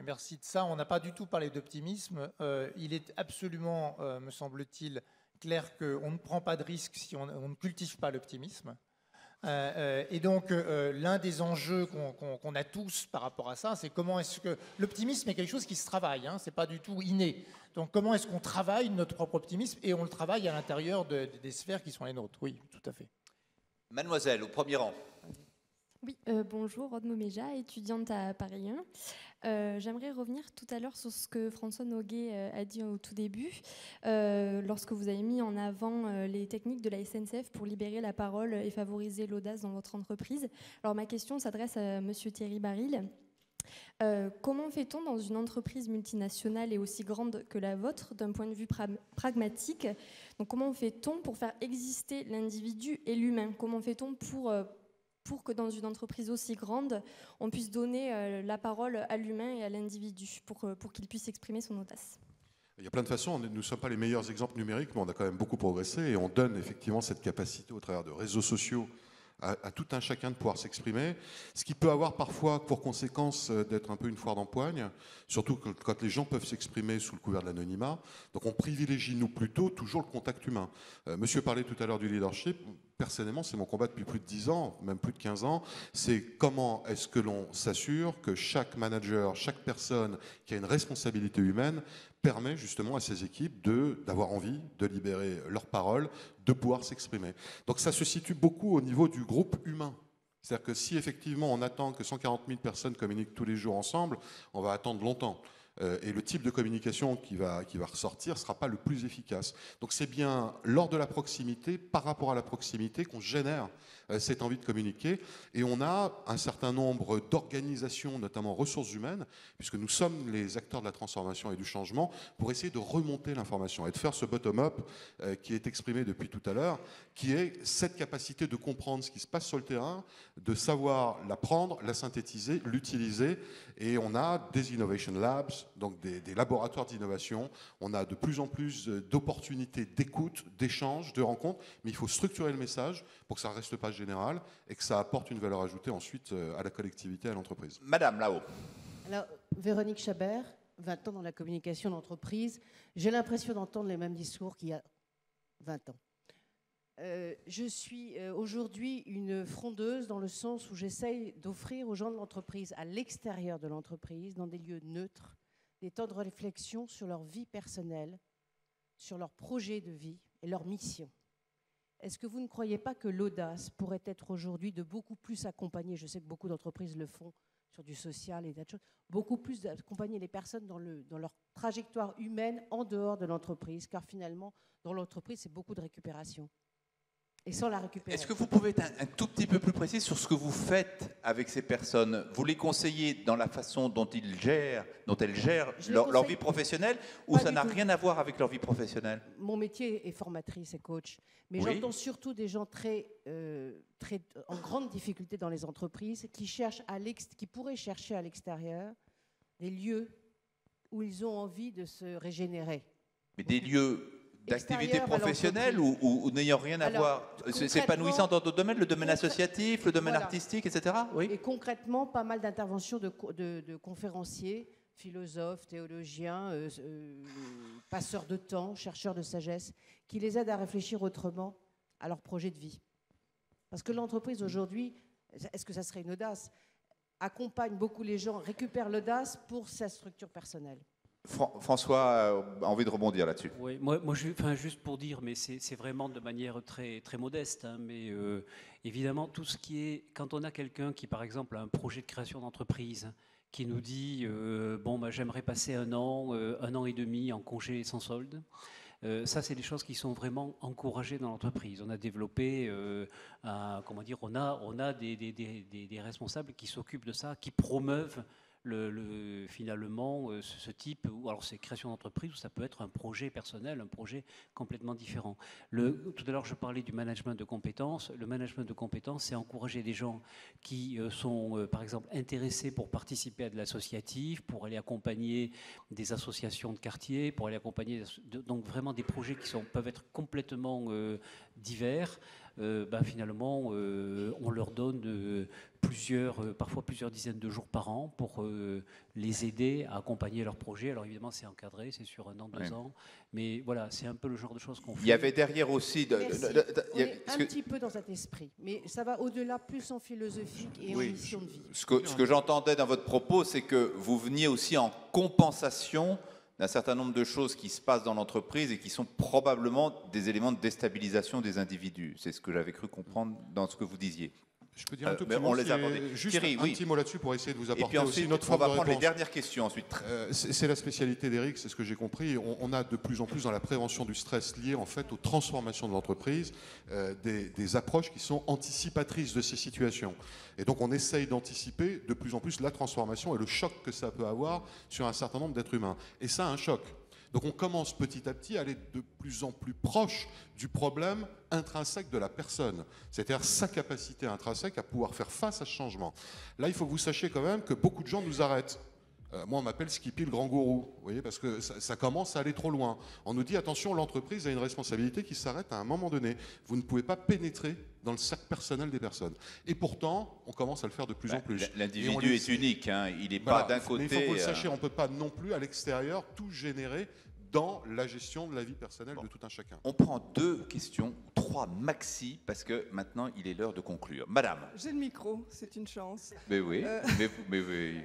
merci de ça. On n'a pas du tout parlé d'optimisme. Il est absolument, me semble-t-il, clair qu'on ne prend pas de risque si on ne cultive pas l'optimisme. Et donc, l'un des enjeux qu'on a tous par rapport à ça, c'est comment est-ce que l'optimisme est quelque chose qui se travaille, hein, c'est pas du tout inné. Donc, comment est-ce qu'on travaille notre propre optimisme, et on le travaille à l'intérieur des sphères qui sont les nôtres. Oui, tout à fait.
Mademoiselle, au premier rang.
Oui, bonjour, Aude Moméja, étudiante à Paris 1. J'aimerais revenir tout à l'heure sur ce que François Noguet a dit au tout début, lorsque vous avez mis en avant les techniques de la SNCF pour libérer la parole et favoriser l'audace dans votre entreprise. Alors ma question s'adresse à Monsieur Thierry Baril. Comment fait-on dans une entreprise multinationale et aussi grande que la vôtre, d'un point de vue pragmatique? Donc comment fait-on pour faire exister l'individu et l'humain? Comment fait-on pour que dans une entreprise aussi grande, on puisse donner la parole à l'humain et à l'individu pour qu'il puisse exprimer son audace?
Il y a plein de façons. Nous ne sommes pas les meilleurs exemples numériques, mais on a quand même beaucoup progressé et on donne effectivement cette capacité au travers de réseaux sociaux à tout un chacun de pouvoir s'exprimer, ce qui peut avoir parfois pour conséquence d'être un peu une foire d'empoigne, surtout quand les gens peuvent s'exprimer sous le couvert de l'anonymat. Donc on privilégie, nous, plutôt toujours le contact humain. Monsieur parlait tout à l'heure du leadership. Personnellement, c'est mon combat depuis plus de 10 ans, même plus de 15 ans. C'est comment est-ce que l'on s'assure que chaque manager, chaque personne qui a une responsabilité humaine permet justement à ses équipes d'avoir envie de libérer leur parole, de pouvoir s'exprimer. Donc ça se situe beaucoup au niveau du groupe humain. C'est-à-dire que si effectivement on attend que 140 000 personnes communiquent tous les jours ensemble, on va attendre longtemps. et le type de communication qui va ressortir ne sera pas le plus efficace. Donc c'est bien lors de la proximité, par rapport à la proximité, qu'on génère cette envie de communiquer. Et on a un certain nombre d'organisations, notamment ressources humaines, puisque nous sommes les acteurs de la transformation et du changement, pour essayer de remonter l'information et de faire ce bottom-up qui est exprimé depuis tout à l'heure, qui est cette capacité de comprendre ce qui se passe sur le terrain, de savoir la prendre, la synthétiser, l'utiliser. Et on a des Innovation Labs, donc des laboratoires d'innovation. On a de plus en plus d'opportunités d'écoute, d'échange, de rencontres, mais il faut structurer le message pour que ça ne reste pas général et que ça apporte une valeur ajoutée ensuite à la collectivité, à l'entreprise.
Madame, là-haut.
Alors, Véronique Chabert, 20 ans dans la communication d'entreprise. J'ai l'impression d'entendre les mêmes discours qu'il y a 20 ans. Je suis aujourd'hui une frondeuse dans le sens où j'essaye d'offrir aux gens de l'entreprise, à l'extérieur de l'entreprise, dans des lieux neutres, des temps de réflexion sur leur vie personnelle, sur leur projet de vie et leur mission. Est-ce que vous ne croyez pas que l'audace pourrait être aujourd'hui de beaucoup plus accompagner, je sais que beaucoup d'entreprises le font sur du social et d'autres choses, beaucoup plus d'accompagner les personnes dans leur trajectoire humaine en dehors de l'entreprise, car finalement, dans l'entreprise, c'est beaucoup de récupération. Et sans la récupérer.
Est-ce que vous pouvez être un tout petit peu plus précis sur ce que vous faites avec ces personnes? Vous les conseillez dans la façon dont elles gèrent leur vie professionnelle, ou ça n'a rien à voir avec leur vie professionnelle?
Mon métier est formatrice et coach, mais
oui.
J'entends surtout des gens très en grande difficulté dans les entreprises qui pourraient chercher à l'extérieur des lieux où ils ont envie de se régénérer.
Mais des lieux d'activité professionnelle ou n'ayant rien à voir, s'épanouissant dans d'autres domaines, le domaine associatif, le domaine artistique, etc. Oui.
Et concrètement, pas mal d'interventions de conférenciers, philosophes, théologiens, passeurs de temps, chercheurs de sagesse, qui les aident à réfléchir autrement à leur projet de vie. Parce que l'entreprise aujourd'hui, est-ce que ça serait une audace, accompagne beaucoup les gens, récupère l'audace pour sa structure personnelle.
François a envie de rebondir là-dessus.
Oui, juste pour dire, mais c'est vraiment de manière très, très modeste, hein, mais évidemment, tout ce qui est, quand on a quelqu'un qui, par exemple, a un projet de création d'entreprise, qui nous dit, j'aimerais passer un an et demi en congé sans solde, ça, c'est des choses qui sont vraiment encouragées dans l'entreprise. On a développé, on a des responsables qui s'occupent de ça, qui promeuvent finalement ce type, ou alors c'est création d'entreprise, ou ça peut être un projet personnel, un projet complètement différent. Tout à l'heure je parlais du management de compétences. Le management de compétences, c'est encourager des gens qui sont par exemple intéressés pour participer à de l'associatif, pour aller accompagner des associations de quartier, pour aller accompagner donc vraiment des projets qui peuvent être complètement divers. Finalement, on leur donne parfois plusieurs dizaines de jours par an pour les aider à accompagner leur projet. Alors évidemment, c'est encadré, c'est sur 1 an, 2 ans, mais voilà, c'est un peu le genre de choses qu'on fait.
Il y avait derrière aussi...
On est un petit peu dans cet esprit, mais ça va au-delà, plus en philosophique et en mission de vie.
Ce que j'entendais dans votre propos, c'est que vous veniez aussi en compensation d'un certain nombre de choses qui se passent dans l'entreprise et qui sont probablement des éléments de déstabilisation des individus. C'est ce que j'avais cru comprendre dans ce que vous disiez.
Je peux dire un tout petit mot, juste
Thierry,
un petit mot là-dessus pour essayer de vous apporter
et puis ensuite,
aussi notre
on
forme
va
de
prendre les
réponse.
dernières questions ensuite.
C'est la spécialité d'Éric, c'est ce que j'ai compris. On a de plus en plus dans la prévention du stress lié en fait aux transformations de l'entreprise des approches qui sont anticipatrices de ces situations. Et donc on essaye d'anticiper de plus en plus la transformation et le choc que ça peut avoir sur un certain nombre d'êtres humains. Et ça a un choc. Donc on commence petit à petit à aller de plus en plus proche du problème intrinsèque de la personne, c'est-à-dire sa capacité intrinsèque à pouvoir faire face à ce changement. Là, il faut que vous sachiez quand même que beaucoup de gens nous arrêtent. Moi, on m'appelle Skippy le grand gourou, vous voyez, parce que ça commence à aller trop loin. On nous dit, attention, l'entreprise a une responsabilité qui s'arrête à un moment donné. Vous ne pouvez pas pénétrer dans le cercle personnel des personnes. Et pourtant, on commence à le faire de plus en plus.
L'individu est unique, hein. Il n'est pas d'un côté...
Mais il faut que vous le sachiez, on ne peut pas non plus, à l'extérieur, tout générer dans la gestion de la vie personnelle de tout un chacun.
On prend 2 questions, 3 maxi, parce que maintenant, il est l'heure de conclure. Madame.
J'ai le micro, c'est une chance.
Mais oui, mais oui.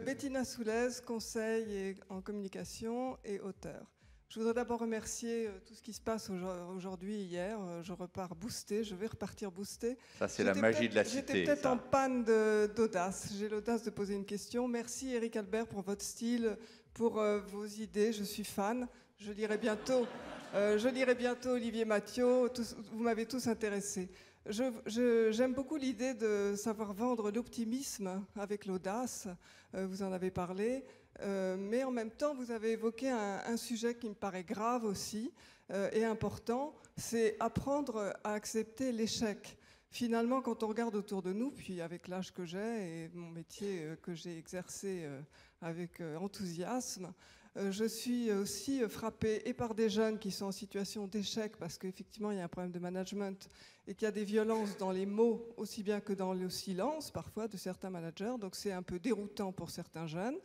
Bettina Soulez, conseil en communication et auteur. Je voudrais d'abord remercier tout ce qui se passe aujourd'hui et hier. Je repars boosté, je vais repartir boosté.
Ça, c'est la magie de la cité.
J'étais peut-être en panne d'audace. J'ai l'audace de poser une question. Merci Éric Albert pour votre style pour vos idées. Je suis fan. Je lirai bientôt Olivier Mathieu. Vous m'avez tous intéressé. J'aime beaucoup l'idée de savoir vendre l'optimisme avec l'audace. Vous en avez parlé. Mais en même temps, vous avez évoqué un sujet qui me paraît grave aussi et important, c'est apprendre à accepter l'échec. Finalement, quand on regarde autour de nous, puis avec l'âge que j'ai et mon métier que j'ai exercé avec enthousiasme, je suis aussi frappée et par des jeunes qui sont en situation d'échec parce qu'effectivement il y a un problème de management et qu'il y a des violences dans les mots aussi bien que dans le silence parfois de certains managers, donc c'est un peu déroutant pour certains jeunes.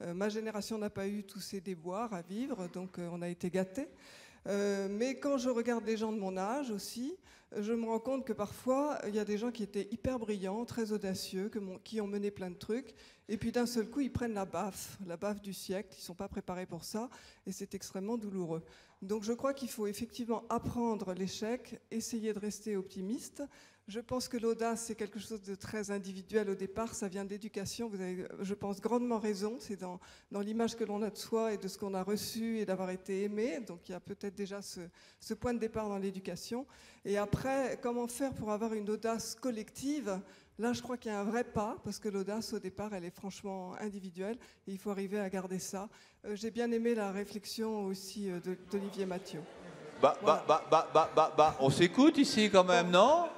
Ma génération n'a pas eu tous ces déboires à vivre, donc on a été gâtés. Mais quand je regarde des gens de mon âge aussi, je me rends compte que parfois, il y a des gens qui étaient hyper brillants, très audacieux, qui ont mené plein de trucs, et puis d'un seul coup, ils prennent la baffe du siècle, ils ne sont pas préparés pour ça, et c'est extrêmement douloureux. Donc je crois qu'il faut effectivement apprendre l'échec, essayer de rester optimiste. Je pense que l'audace, c'est quelque chose de très individuel au départ, ça vient de l'éducation, vous avez, je pense, grandement raison, c'est dans l'image que l'on a de soi et de ce qu'on a reçu et d'avoir été aimé, donc il y a peut-être déjà ce point de départ dans l'éducation. Et après, comment faire pour avoir une audace collective ? Là, je crois qu'il y a un vrai pas, parce que l'audace, au départ, elle est franchement individuelle, et il faut arriver à garder ça. J'ai bien aimé la réflexion aussi d'Olivier Mathieu.
On s'écoute ici quand même, non ?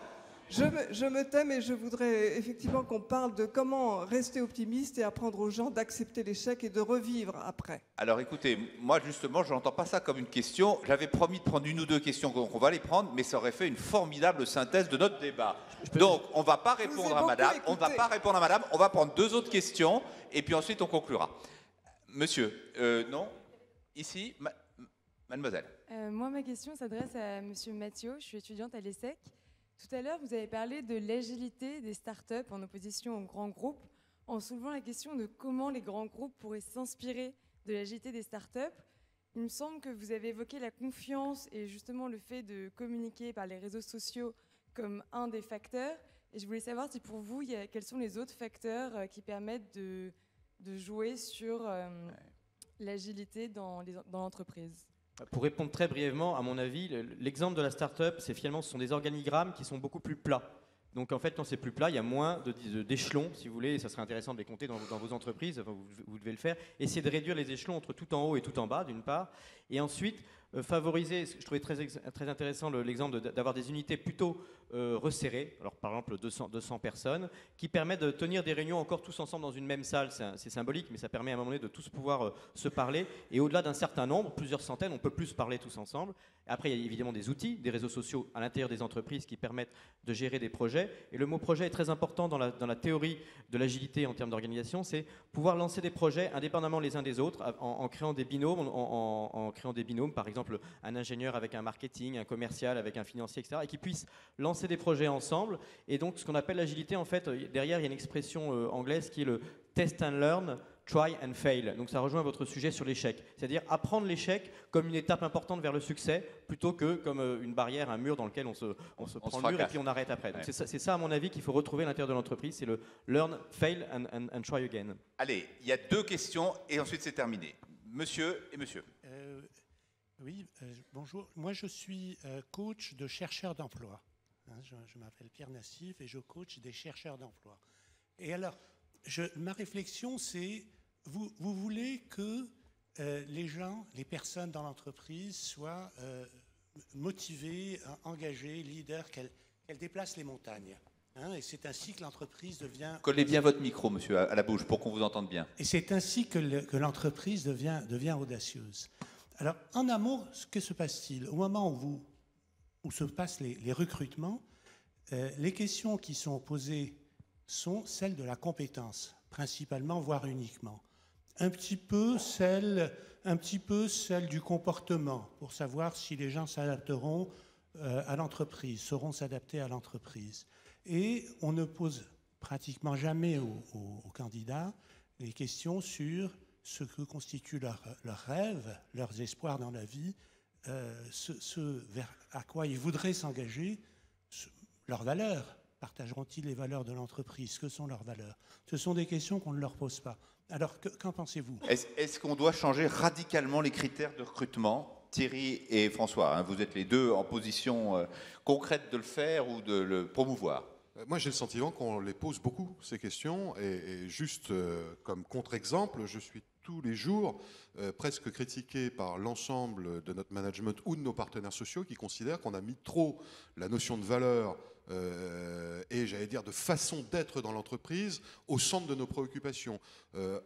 Je me tais, mais je voudrais effectivement qu'on parle de comment rester optimiste et apprendre aux gens d'accepter l'échec et de revivre après.
Alors écoutez, moi justement, je n'entends pas ça comme une question. J'avais promis de prendre une ou deux questions, donc on va les prendre, mais ça aurait fait une formidable synthèse de notre débat. Donc on ne va pas répondre à madame, on va prendre deux autres questions, et puis ensuite on conclura. Monsieur, non ? Ici, mademoiselle.
Moi, ma question s'adresse à monsieur Mathieu, je suis étudiante à l'ESSEC. Tout à l'heure, vous avez parlé de l'agilité des startups en opposition aux grands groupes, en soulevant la question de comment les grands groupes pourraient s'inspirer de l'agilité des startups. Il me semble que vous avez évoqué la confiance et justement le fait de communiquer par les réseaux sociaux comme un des facteurs. Et je voulais savoir si pour vous, quels sont les autres facteurs qui permettent de jouer sur l'agilité dans l'entreprise.
Pour répondre très brièvement, à mon avis, l'exemple de la start-up, c'est finalement, ce sont des organigrammes qui sont beaucoup plus plats. Donc en fait, quand c'est plus plat, il y a moins d'échelons, si vous voulez, et ça serait intéressant de les compter dans vos entreprises, enfin, vous devez le faire. Essayez de réduire les échelons entre tout en haut et tout en bas, d'une part, et ensuite favoriser, je trouvais très intéressant l'exemple d'avoir des unités plutôt resserrées, alors par exemple 200 personnes, qui permettent de tenir des réunions encore tous ensemble dans une même salle. C'est symbolique, mais ça permet à un moment donné de tous pouvoir se parler, et au-delà d'un certain nombre, plusieurs centaines, on peut plus se parler tous ensemble. Après, il y a évidemment des outils, des réseaux sociaux à l'intérieur des entreprises qui permettent de gérer des projets, et le mot projet est très important dans la théorie de l'agilité en termes d'organisation, c'est pouvoir lancer des projets indépendamment les uns des autres, en créant des binômes, en créant des binômes, par exemple un ingénieur avec un marketing, un commercial avec un financier, etc., et qui puissent lancer des projets ensemble. Et donc, ce qu'on appelle l'agilité, en fait, derrière, il y a une expression anglaise qui est le test and learn, try and fail. Donc, ça rejoint votre sujet sur l'échec. C'est-à-dire apprendre l'échec comme une étape importante vers le succès, plutôt que comme une barrière, un mur dans lequel on se prend le mur et puis on arrête après. Donc, c'est ça, à mon avis, qu'il faut retrouver à l'intérieur de l'entreprise, c'est le learn, fail and try again.
Allez, il y a deux questions et ensuite c'est terminé. Monsieur et monsieur.
Oui, bonjour. Moi, je suis coach de chercheurs d'emploi. Je m'appelle Pierre Nassif et je coach des chercheurs d'emploi. Et alors, ma réflexion, c'est, vous voulez que les gens, les personnes dans l'entreprise soient motivées, engagées, leaders, qu'elles déplacent les montagnes. Et c'est ainsi que l'entreprise devient...
Collez bien votre micro, monsieur, à la bouche, pour qu'on vous entende bien.
Et c'est ainsi que l'entreprise devient audacieuse. Alors, en amont, que se passe-t-il? Au moment où se passent les recrutements, les questions qui sont posées sont celles de la compétence, principalement, voire uniquement. Un petit peu celles du comportement, pour savoir si les gens s'adapteront à l'entreprise, sauront s'adapter à l'entreprise. Et on ne pose pratiquement jamais aux candidats les questions sur ce que constituent leurs rêves, leurs espoirs dans la vie, ce vers à quoi ils voudraient s'engager, leurs valeurs, Partageront-ils les valeurs de l'entreprise? Que sont leurs valeurs? Ce sont des questions qu'on ne leur pose pas. Alors, qu'en pensez-vous?
Est-ce qu'on doit changer radicalement les critères de recrutement? Thierry et François, hein, vous êtes les deux en position concrète de le faire ou de le promouvoir.
Moi, j'ai le sentiment qu'on les pose beaucoup, ces questions. Et juste comme contre-exemple, je suis tous les jours presque critiqué par l'ensemble de notre management ou de nos partenaires sociaux qui considèrent qu'on a mis trop la notion de valeur et, j'allais dire, de façon d'être dans l'entreprise au centre de nos préoccupations,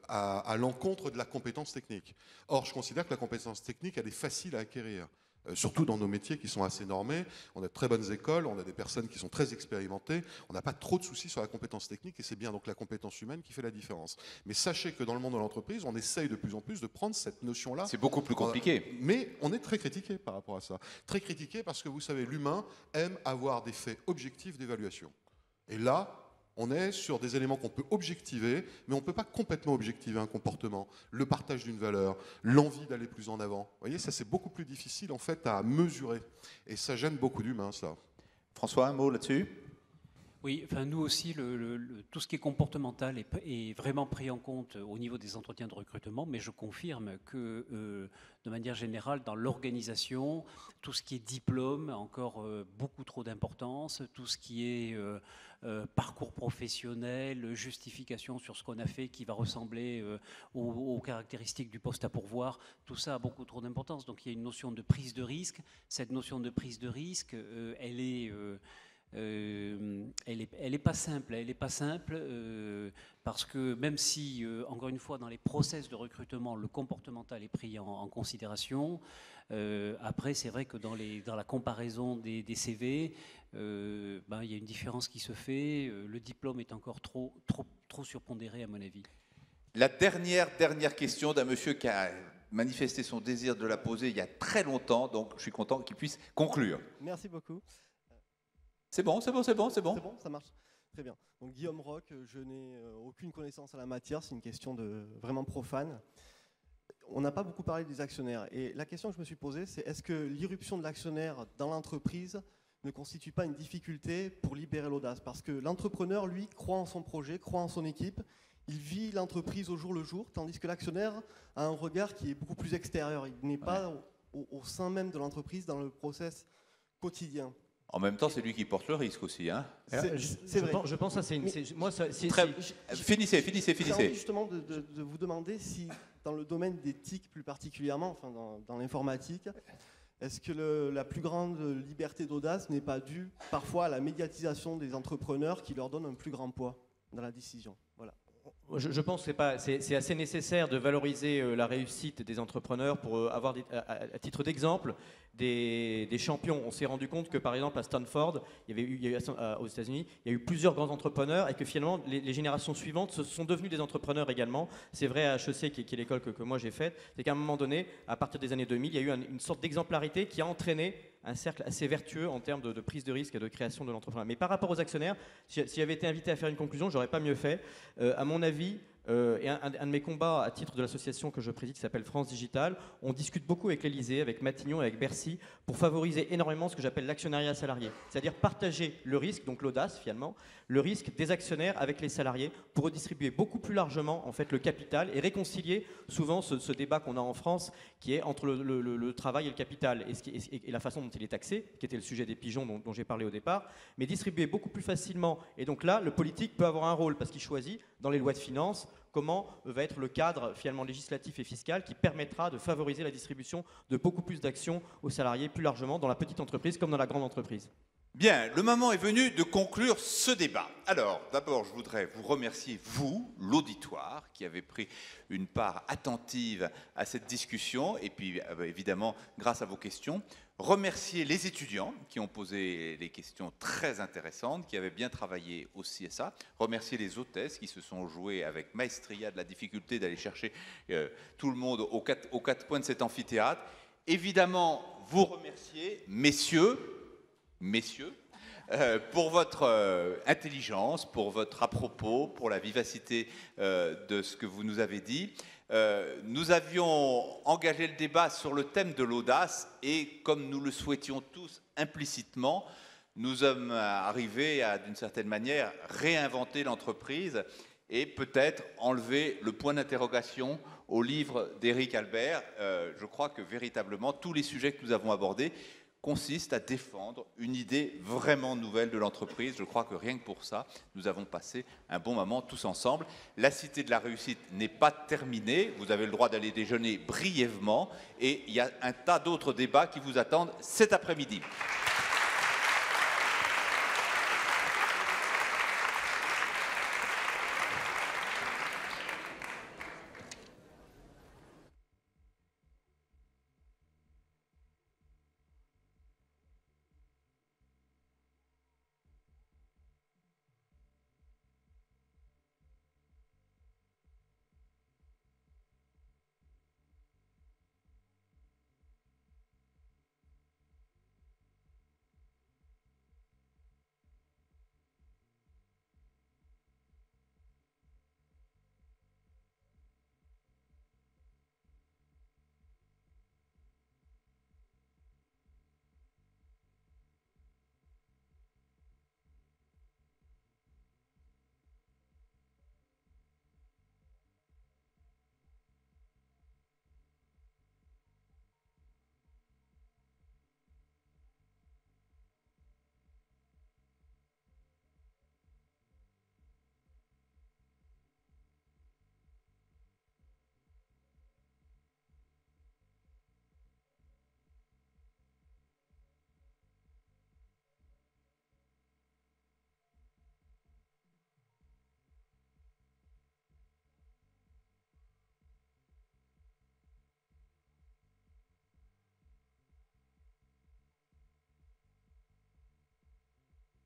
à l'encontre de la compétence technique. Or, je considère que la compétence technique, elle est facile à acquérir. Surtout dans nos métiers qui sont assez normés, on a de très bonnes écoles, on a des personnes qui sont très expérimentées, on n'a pas trop de soucis sur la compétence technique et c'est bien donc la compétence humaine qui fait la différence. Mais sachez que dans le monde de l'entreprise, on essaye de plus en plus de prendre cette notion-là.
C'est beaucoup plus compliqué.
Mais on est très critiqué par rapport à ça. Très critiqué parce que vous savez, l'humain aime avoir des faits objectifs d'évaluation. Et là, on est sur des éléments qu'on peut objectiver, mais on ne peut pas complètement objectiver un comportement, le partage d'une valeur, l'envie d'aller plus en avant. Vous voyez, ça c'est beaucoup plus difficile en fait à mesurer. Et ça gêne beaucoup d'humains, ça.
François, un mot là-dessus?
Oui, enfin, nous aussi, tout ce qui est comportemental est vraiment pris en compte au niveau des entretiens de recrutement, mais je confirme que, de manière générale, dans l'organisation, tout ce qui est diplôme a encore beaucoup trop d'importance, tout ce qui est parcours professionnel, justification sur ce qu'on a fait qui va ressembler aux caractéristiques du poste à pourvoir, tout ça a beaucoup trop d'importance. Donc il y a une notion de prise de risque. Cette notion de prise de risque, elle est pas simple. Elle est pas simple parce que même si, encore une fois, dans les process de recrutement, le comportemental est pris en considération, après, c'est vrai que dans la comparaison des CV, il y a une différence qui se fait. Le diplôme est encore trop surpondéré, à mon avis.
La dernière question d'un monsieur qui a manifesté son désir de la poser il y a très longtemps, donc je suis content qu'il puisse conclure.
Merci beaucoup.
C'est bon.
C'est bon, ça marche. Très bien. Donc Guillaume Roch, je n'ai aucune connaissance à la matière, c'est une question vraiment profane. On n'a pas beaucoup parlé des actionnaires. Et la question que je me suis posée, c'est est-ce que l'irruption de l'actionnaire dans l'entreprise ne constitue pas une difficulté pour libérer l'audace? Parce que l'entrepreneur, lui, croit en son projet, croit en son équipe, il vit l'entreprise au jour le jour, tandis que l'actionnaire a un regard qui est beaucoup plus extérieur. Il n'est pas au sein même de l'entreprise, dans le process quotidien.
En même temps, c'est lui qui porte le risque aussi. Hein.
C'est vrai. Je pense que ça, c'est une...
Finissez.
J'ai envie justement de vous demander si, dans le domaine d'éthique plus particulièrement, enfin dans l'informatique, est-ce que la plus grande liberté d'audace n'est pas due parfois à la médiatisation des entrepreneurs qui leur donne un plus grand poids dans la décision? Voilà.
Je pense que c'est assez nécessaire de valoriser la réussite des entrepreneurs pour avoir, à titre d'exemple, des champions. On s'est rendu compte que, par exemple, à Stanford, aux États-Unis, il y a eu plusieurs grands entrepreneurs et que finalement, les générations suivantes sont devenus des entrepreneurs également. C'est vrai à HEC, qui est l'école que moi j'ai faite, c'est qu'à un moment donné, à partir des années 2000, il y a eu une sorte d'exemplarité qui a entraîné un cercle assez vertueux en termes de prise de risque et de création de l'entrepreneur. Mais par rapport aux actionnaires, si j'avais été invité à faire une conclusion, j'aurais pas mieux fait. À mon avis, et un de mes combats à titre de l'association que je préside qui s'appelle France Digital, on discute beaucoup avec l'Élysée, avec Matignon et avec Bercy pour favoriser énormément ce que j'appelle l'actionnariat salarié, c'est-à-dire partager le risque, donc l'audace finalement, le risque des actionnaires avec les salariés pour redistribuer beaucoup plus largement en fait le capital et réconcilier souvent ce débat qu'on a en France qui est entre le travail et le capital et la façon dont il est taxé, qui était le sujet des pigeons dont j'ai parlé au départ, mais distribuer beaucoup plus facilement. Et donc là, le politique peut avoir un rôle parce qu'il choisit dans les lois de finances comment va être le cadre finalement législatif et fiscal qui permettra de favoriser la distribution de beaucoup plus d'actions aux salariés plus largement dans la petite entreprise comme dans la grande entreprise.
Bien, le moment est venu de conclure ce débat. Alors, d'abord, je voudrais vous remercier, vous, l'auditoire, qui avez pris une part attentive à cette discussion, et puis, évidemment, grâce à vos questions. Remercier les étudiants qui ont posé des questions très intéressantes, qui avaient bien travaillé aussi à ça. Remercier les hôtesses qui se sont jouées avec maestria de la difficulté d'aller chercher tout le monde aux quatre coins de cet amphithéâtre. Évidemment, vous remercier, messieurs, pour votre intelligence, pour votre à-propos, pour la vivacité de ce que vous nous avez dit. Nous avions engagé le débat sur le thème de l'audace et comme nous le souhaitions tous implicitement, nous sommes arrivés à, d'une certaine manière, réinventer l'entreprise et peut-être enlever le point d'interrogation au livre d'Éric Albert. Je crois que véritablement, tous les sujets que nous avons abordés consistent à défendre une idée vraiment nouvelle de l'entreprise. Je crois que rien que pour ça, nous avons passé un bon moment tous ensemble. La Cité de la Réussite n'est pas terminée. Vous avez le droit d'aller déjeuner brièvement et il y a un tas d'autres débats qui vous attendent cet après-midi.